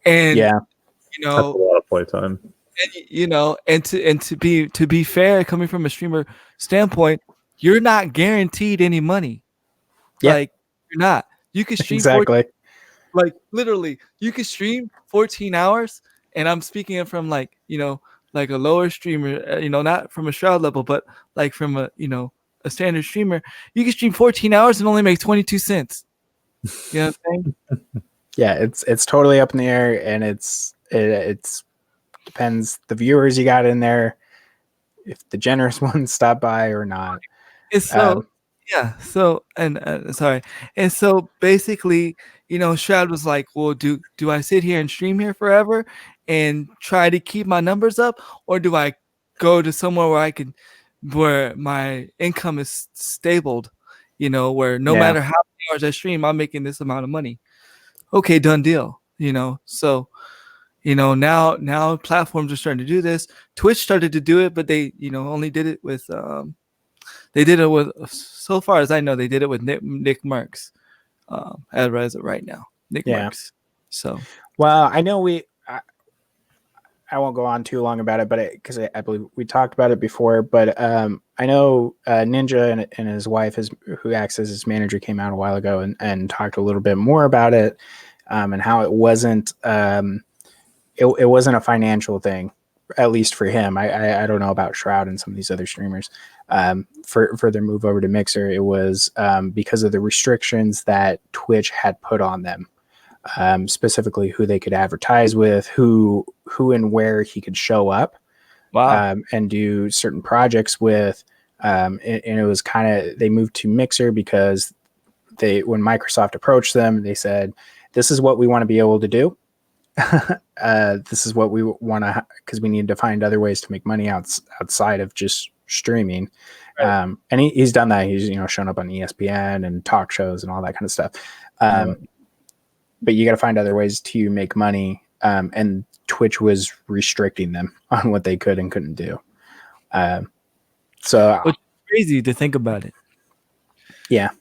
and that's a lot of playtime. And to be fair, coming from a streamer standpoint, you're not guaranteed any money. Yeah. Like, you're not. You can stream exactly. Literally, you can stream 14 hours, and I'm speaking from like a lower streamer, not from a Shroud level, but like from a standard streamer. You can stream 14 hours and only make 22 cents. You know what I'm saying? Yeah, it's totally up in the air, and it's depends the viewers you got in there, if the generous ones stop by or not. It's so sorry. And so basically, Shroud was like, well, do I sit here and stream here forever and try to keep my numbers up, or do I go to somewhere where my income is stabled, where no matter how many hours I stream, I'm making this amount of money. Okay, done deal. So now platforms are starting to do this. Twitch started to do it, but they only did it with so far as I know, they did it with Nick Marks, as of right now. Nick Marks. So, well, I know I won't go on too long about it, but because I believe we talked about it before. But I know Ninja and his wife, who acts as his manager, came out a while ago and talked a little bit more about it. and how it wasn't it wasn't a financial thing, at least for him. I don't know about Shroud and some of these other streamers. For their move over to Mixer, it was because of the restrictions that Twitch had put on them, specifically who they could advertise with, who and where he could show up, and do certain projects with. And it was kind of, they moved to Mixer because when Microsoft approached them, they said, "This is what we want to be able to do. This is what we want to, because we need to find other ways to make money outside of just streaming." Right. And he's done that. He's shown up on ESPN and talk shows and all that kind of stuff. But you got to find other ways to make money. And Twitch was restricting them on what they could and couldn't do. So it's crazy to think about it. Yeah,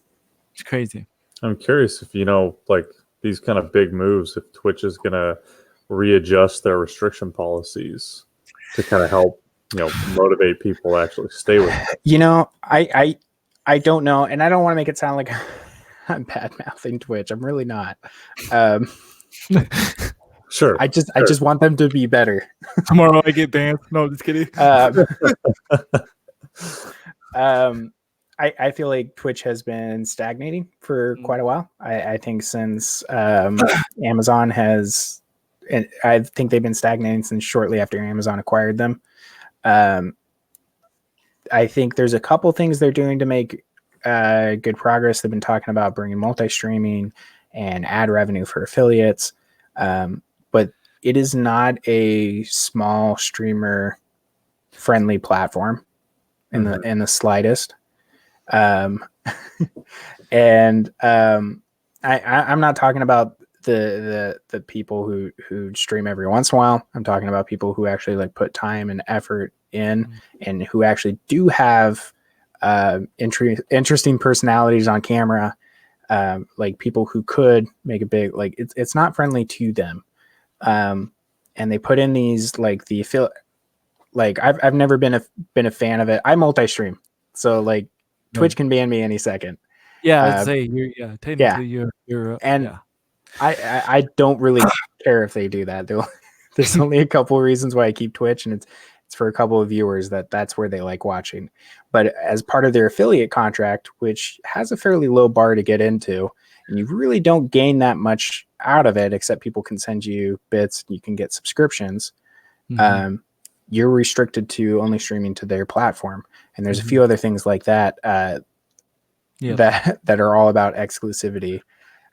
it's crazy. I'm curious if like these kind of big moves, if Twitch is gonna readjust their restriction policies to kind of help motivate people to actually stay with it. I don't know, and I don't want to make it sound like I'm bad mouthing Twitch. I'm really not. Sure. I just want them to be better. Tomorrow I get banned. No, just kidding. I feel like Twitch has been stagnating for quite a while. I think since Amazon has, and I think they've been stagnating since shortly after Amazon acquired them. I think there's a couple things they're doing to make good progress. They've been talking about bringing multi-streaming and ad revenue for affiliates, but it is not a small streamer friendly platform in the slightest. I'm not talking about the people who stream every once in a while. I'm talking about people who actually like put time and effort in, and who actually do have interesting personalities on camera, like people who could make a big, like it's not friendly to them, and they put in these like the affiliate. Like I've never been a fan of it. I multi-stream, so like Twitch can ban me any second. Yeah, I'd say technically you're and yeah. I don't really care if they do that. There's only a couple of reasons why I keep Twitch, and it's for a couple of viewers that's where they like watching. But as part of their affiliate contract, which has a fairly low bar to get into, and you really don't gain that much out of it, except people can send you bits, and you can get subscriptions. You're restricted to only streaming to their platform. And there's a few other things like that that are all about exclusivity.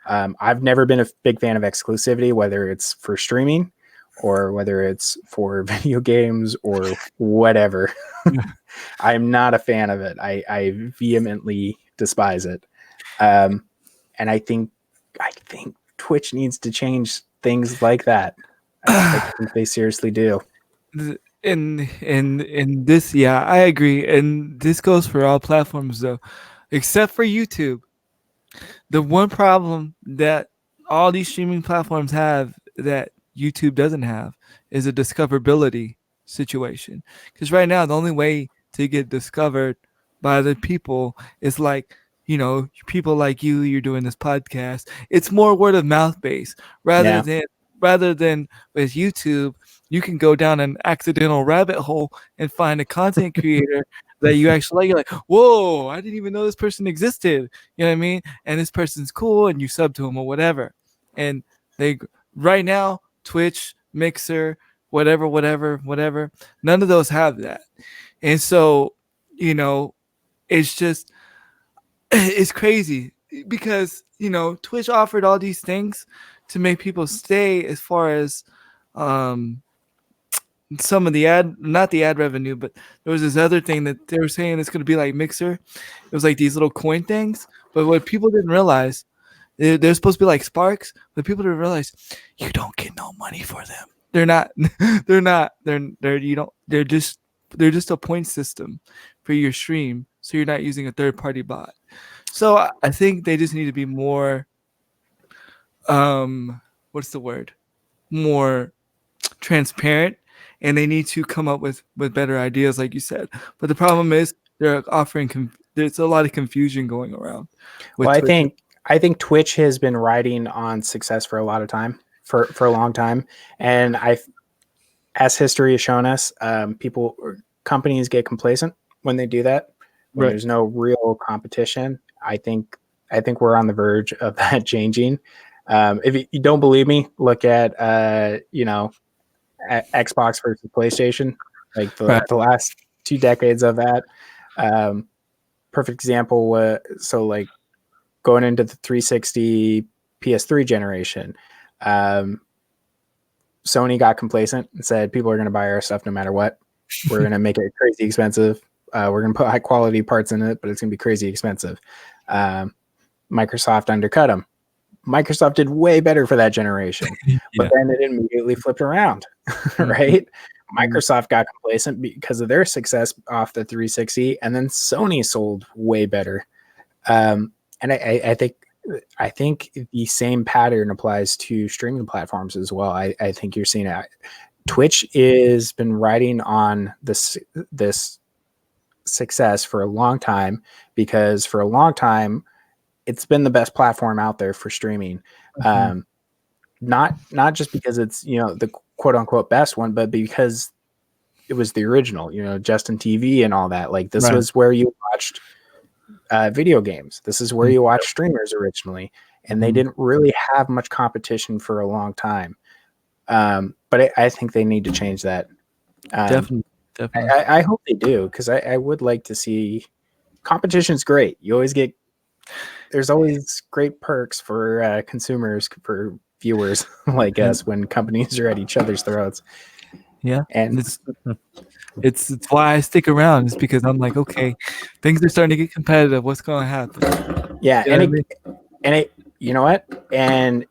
I've never been a big fan of exclusivity, whether it's for streaming or whether it's for video games or whatever. I'm not a fan of it. I vehemently despise it. And I think Twitch needs to change things like that. I think they seriously do. In this, I agree, and this goes for all platforms though, except for YouTube. The one problem that all these streaming platforms have that YouTube doesn't have is a discoverability situation. Because right now, the only way to get discovered by the people is like, people like you're doing this podcast. It's more word of mouth based rather than with YouTube. You can go down an accidental rabbit hole and find a content creator that you actually like. You're like, whoa, I didn't even know this person existed. You know what I mean? And this person's cool, and you sub to him or whatever. And they right now, Twitch, Mixer, whatever, none of those have that. And so, it's crazy because, Twitch offered all these things to make people stay, as far as some of the not the ad revenue, but there was this other thing that they were saying it's going to be like Mixer. It was like these little coin things, but what people didn't realize, they're supposed to be like Sparks, but people didn't realize you don't get no money for them. They're just a point system for your stream, so you're not using a third party bot. So I think they just need to be more what's the word? More transparent, and they need to come up with better ideas, like you said. But the problem is they're offering there's a lot of confusion going around. Well, I think I think Twitch has been riding on success for a lot of time, for a long time, and as history has shown us, companies get complacent when they do that. When Right. there's no real competition, I think we're on the verge of that changing. If you don't believe me, look at Xbox versus PlayStation, like Right. the last 2 decades of that. Perfect example was like going into the 360 PS3 generation. Sony got complacent and said people are going to buy our stuff no matter what. We're going to make it crazy expensive. We're going to put high quality parts in it, but it's going to be crazy expensive. Microsoft undercut them. Microsoft did way better for that generation, but then it immediately flipped around, right? Microsoft got complacent because of their success off the 360, and then Sony sold way better. And I think the same pattern applies to streaming platforms as well. I think you're seeing it. Twitch has been riding on this success for a long time because for a long time it's been the best platform out there for streaming. Not just because it's the quote unquote best one, but because it was the original. Justin TV and all that. Like this was where you watched video games. This is where you watched streamers originally, and they didn't really have much competition for a long time. But I think they need to change that. Definitely. I hope they do because I would like to see competition's great. There's always great perks for consumers, for viewers like us when companies are at each other's throats. Yeah, and it's why I stick around. It's because I'm like, okay, things are starting to get competitive. What's going to happen? Yeah, you know what? And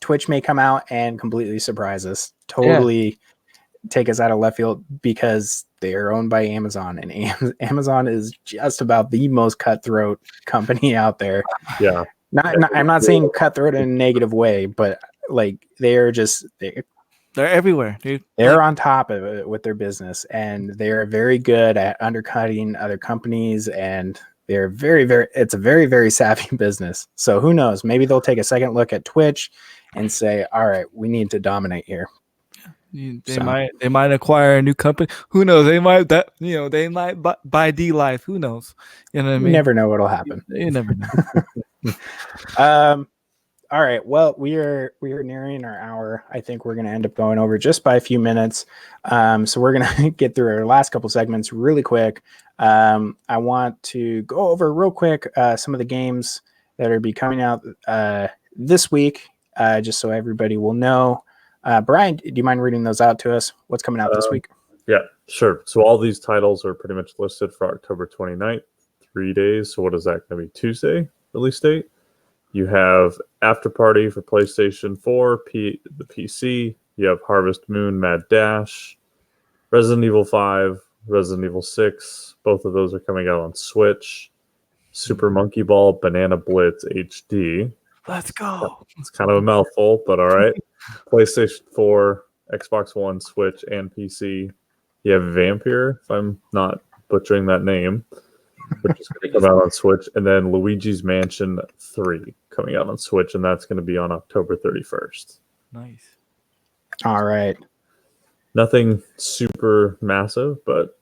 Twitch may come out and completely surprise us. Totally take us out of left field because they are owned by Amazon, and Amazon is just about the most cutthroat company out there. Yeah. I'm not saying cutthroat in a negative way, but like they're everywhere, dude. They're on top of it with their business, and they're very good at undercutting other companies, and they're it's a very, very savvy business. So who knows? Maybe they'll take a second look at Twitch and say, all right, we need to dominate here. They might acquire a new company. Who knows? They might buy D Life. Who knows? You know what I mean? You never know what'll happen. You never know. All right. Well, we are nearing our hour. I think we're going to end up going over just by a few minutes. So we're going to get through our last couple segments really quick. I want to go over real quick some of the games that are be coming out this week, just so everybody will know. Brian, do you mind reading those out to us? What's coming out this week? Yeah, sure. So all these titles are pretty much listed for October 29th, 3 days. So what is that going to be? Tuesday release date? You have After Party for PlayStation 4, the PC. You have Harvest Moon, Mad Dash, Resident Evil 5, Resident Evil 6. Both of those are coming out on Switch. Super Monkey Ball, Banana Blitz HD. Let's go. It's kind of a mouthful, but all right. PlayStation 4, Xbox One, Switch, and PC. You have Vampire, if I'm not butchering that name, which is going to come out on Switch. And then Luigi's Mansion 3 coming out on Switch, and that's going to be on October 31st. Nice. All right. Nothing super massive, but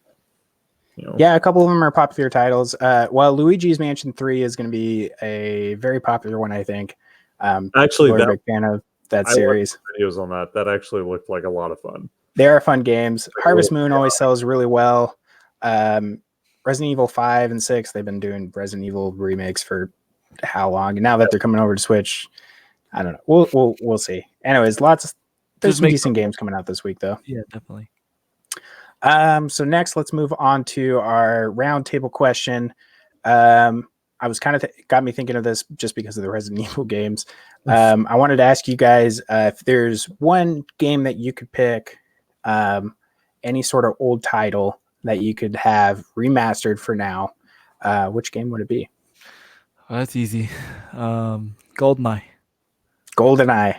yeah, a couple of them are popular titles. While Luigi's Mansion 3 is going to be a very popular one, I think. Actually, I'm a big fan of that series. Videos on that actually looked like a lot of fun. They are fun games. Harvest Moon always sells really well. Resident Evil 5 and 6, they've been doing Resident Evil remakes for how long? And now that they're coming over to Switch, I don't know. We'll see. Anyways, there's some decent games coming out this week, though. Yeah, definitely. So next, let's move on to our roundtable question. I was kind of got me thinking of this just because of the Resident Evil games. I wanted to ask you guys if there's one game that you could pick, any sort of old title that you could have remastered for now. Which game would it be? Well, that's easy. GoldenEye. GoldenEye.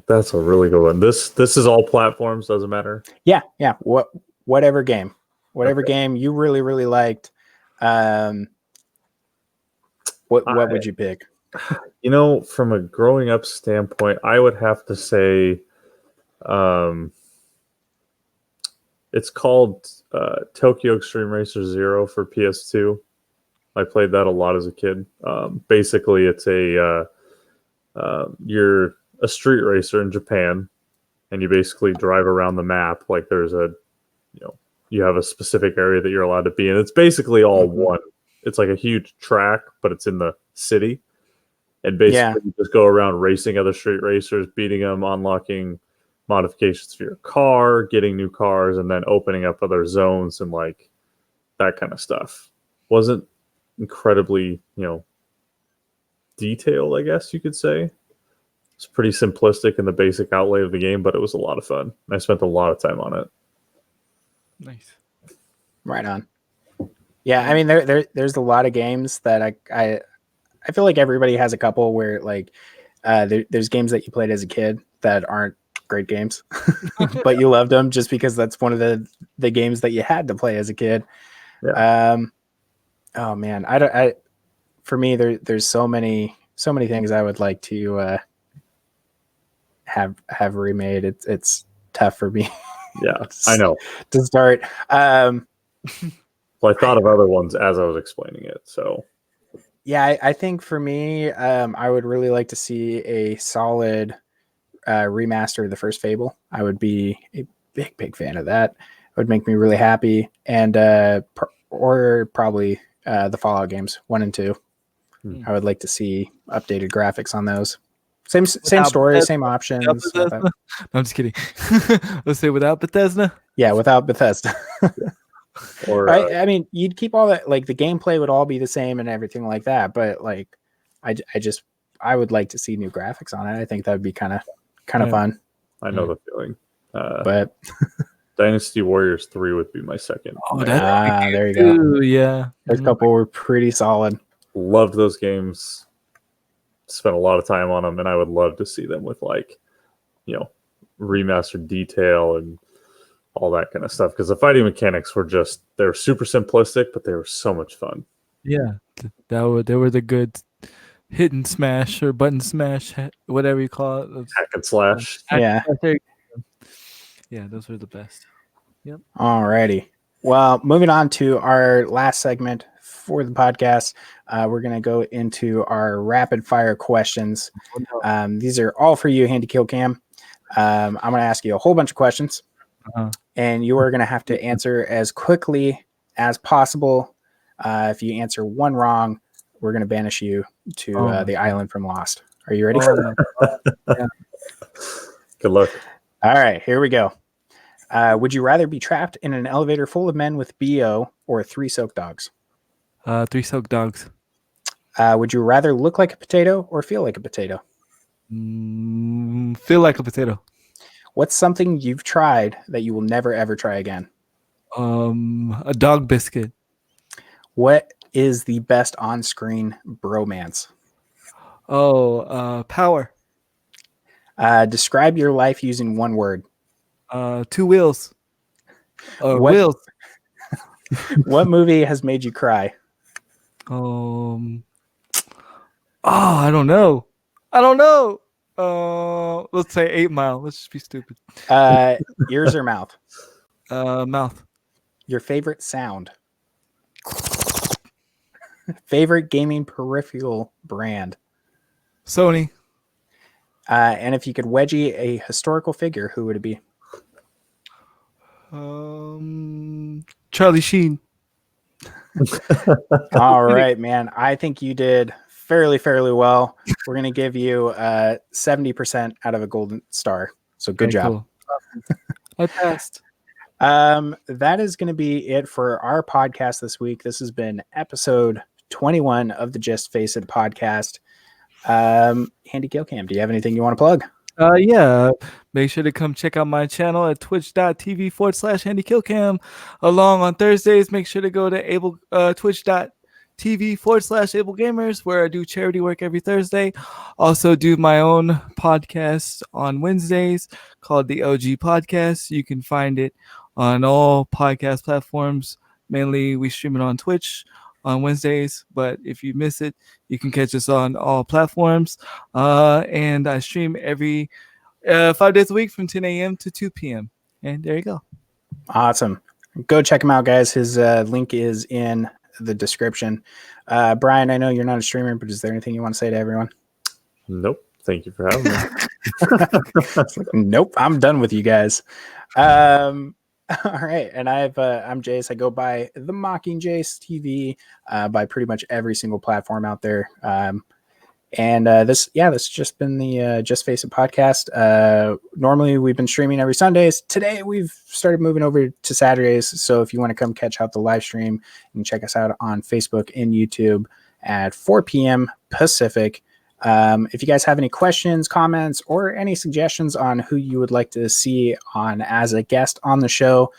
That's a really good one. This is all platforms, doesn't matter. Yeah. Whatever game you really, really liked. What would you pick? From a growing up standpoint, I would have to say, it's called Tokyo Extreme Racer Zero for PS2. I played that a lot as a kid. Basically, it's you're a street racer in Japan, and you basically drive around the map. Like there's you have a specific area that you're allowed to be in. It's basically all one. It's like a huge track, but it's in the city. And basically, you just go around racing other street racers, beating them, unlocking modifications for your car, getting new cars, and then opening up other zones and like that kind of stuff. Wasn't incredibly, detailed, I guess you could say. It's pretty simplistic in the basic outlay of the game, but it was a lot of fun. I spent a lot of time on it. Nice. Right on. Yeah, I mean, there's a lot of games that I feel like everybody has a couple where like there's games that you played as a kid that aren't great games, but you loved them just because that's one of the games that you had to play as a kid. Yeah. Oh man, for me there's so many things I would like to have remade. It's tough for me. Yeah, I know. To start. Well, I thought of other ones as I was explaining it. So, yeah, I think for me, I would really like to see a solid remaster of the first Fable. I would be a big fan of that. It would make me really happy. And or probably the Fallout games 1 and 2. I would like to see updated graphics on those. Same story, Bethesda, same options. No, I'm just kidding. Let's say without Bethesda. Yeah, without Bethesda. or I mean, you'd keep all that, like the gameplay would all be the same and everything like that. But like, I would like to see new graphics on it. I think that would be kind of fun. I know the feeling. But Dynasty Warriors 3 would be my second. Oh, there you go. Yeah, those couple were pretty solid. Loved those games. Spent a lot of time on them, and I would love to see them with like, remastered detail and all that kind of stuff. Because the fighting mechanics were they're super simplistic, but they were so much fun. Yeah, they were the good hit and smash or button smash, whatever you call it. Hack and slash. Yeah. Yeah, those were the best. Yep. Alrighty. Well, moving on to our last segment for the podcast, we're going to go into our rapid fire questions. These are all for you, Handikillcam. I'm going to ask you a whole bunch of questions, and you are going to have to answer as quickly as possible. If you answer one wrong, we're going to banish you to the island from Lost. Are you ready? Yeah. Good luck. All right, here we go. Would you rather be trapped in an elevator full of men with BO or 3 soaked dogs? 3 soaked dogs. Would you rather look like a potato or feel like a potato? Feel like a potato. What's something you've tried that you will never ever try again? A dog biscuit. What is the best on-screen bromance? Power. Describe your life using one word. 2 wheels. Wheels. What movie has made you cry? I don't know. Let's say 8 Mile. Let's just be stupid. Ears or mouth? Mouth. Your favorite sound? Favorite gaming peripheral brand? Sony. And if you could wedgie a historical figure, who would it be? Charlie Sheen. All right, man. I think you did fairly well. We're going to give you 70% out of a golden star. So good job. Cool. I passed. That is going to be it for our podcast this week. This has been episode 21 of the Just Face It podcast. Handikillcam, do you have anything you want to plug? Yeah. Make sure to come check out my channel at twitch.tv/Handikillcam. Along on Thursdays, make sure to go to twitch.tv/AbleGamers, where I do charity work every Thursday. Also do my own podcast on Wednesdays called the OG Podcast. You can find it on all podcast platforms. Mainly we stream it on Twitch. on Wednesdays. But if you miss it, you can catch us on all platforms. And I stream every 5 days a week from 10 a.m. to 2 p.m. And there you go. Awesome. Go check him out, guys. His link is in the description. Brian, I know you're not a streamer, but is there anything you want to say to everyone? Nope. Thank you for having me. Nope. I'm done with you guys. All right. And I'm Jace. I go by the Mocking Jace TV by pretty much every single platform out there. And this has just been the Just Face It podcast. Normally we've been streaming every Sundays. Today we've started moving over to Saturdays. So if you want to come catch out the live stream, you can check us out on Facebook and YouTube at 4 p.m. Pacific. If you guys have any questions, comments, or any suggestions on who you would like to see on as a guest on the show,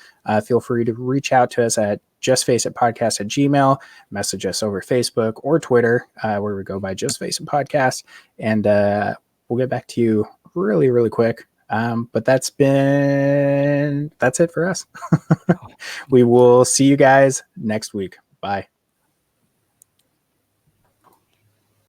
feel free to reach out to us at justfaceitpodcast@gmail.com, message us over Facebook or Twitter, where we go by Just Face It Podcast, and we'll get back to you really, really quick. But that's it for us. We will see you guys next week. Bye.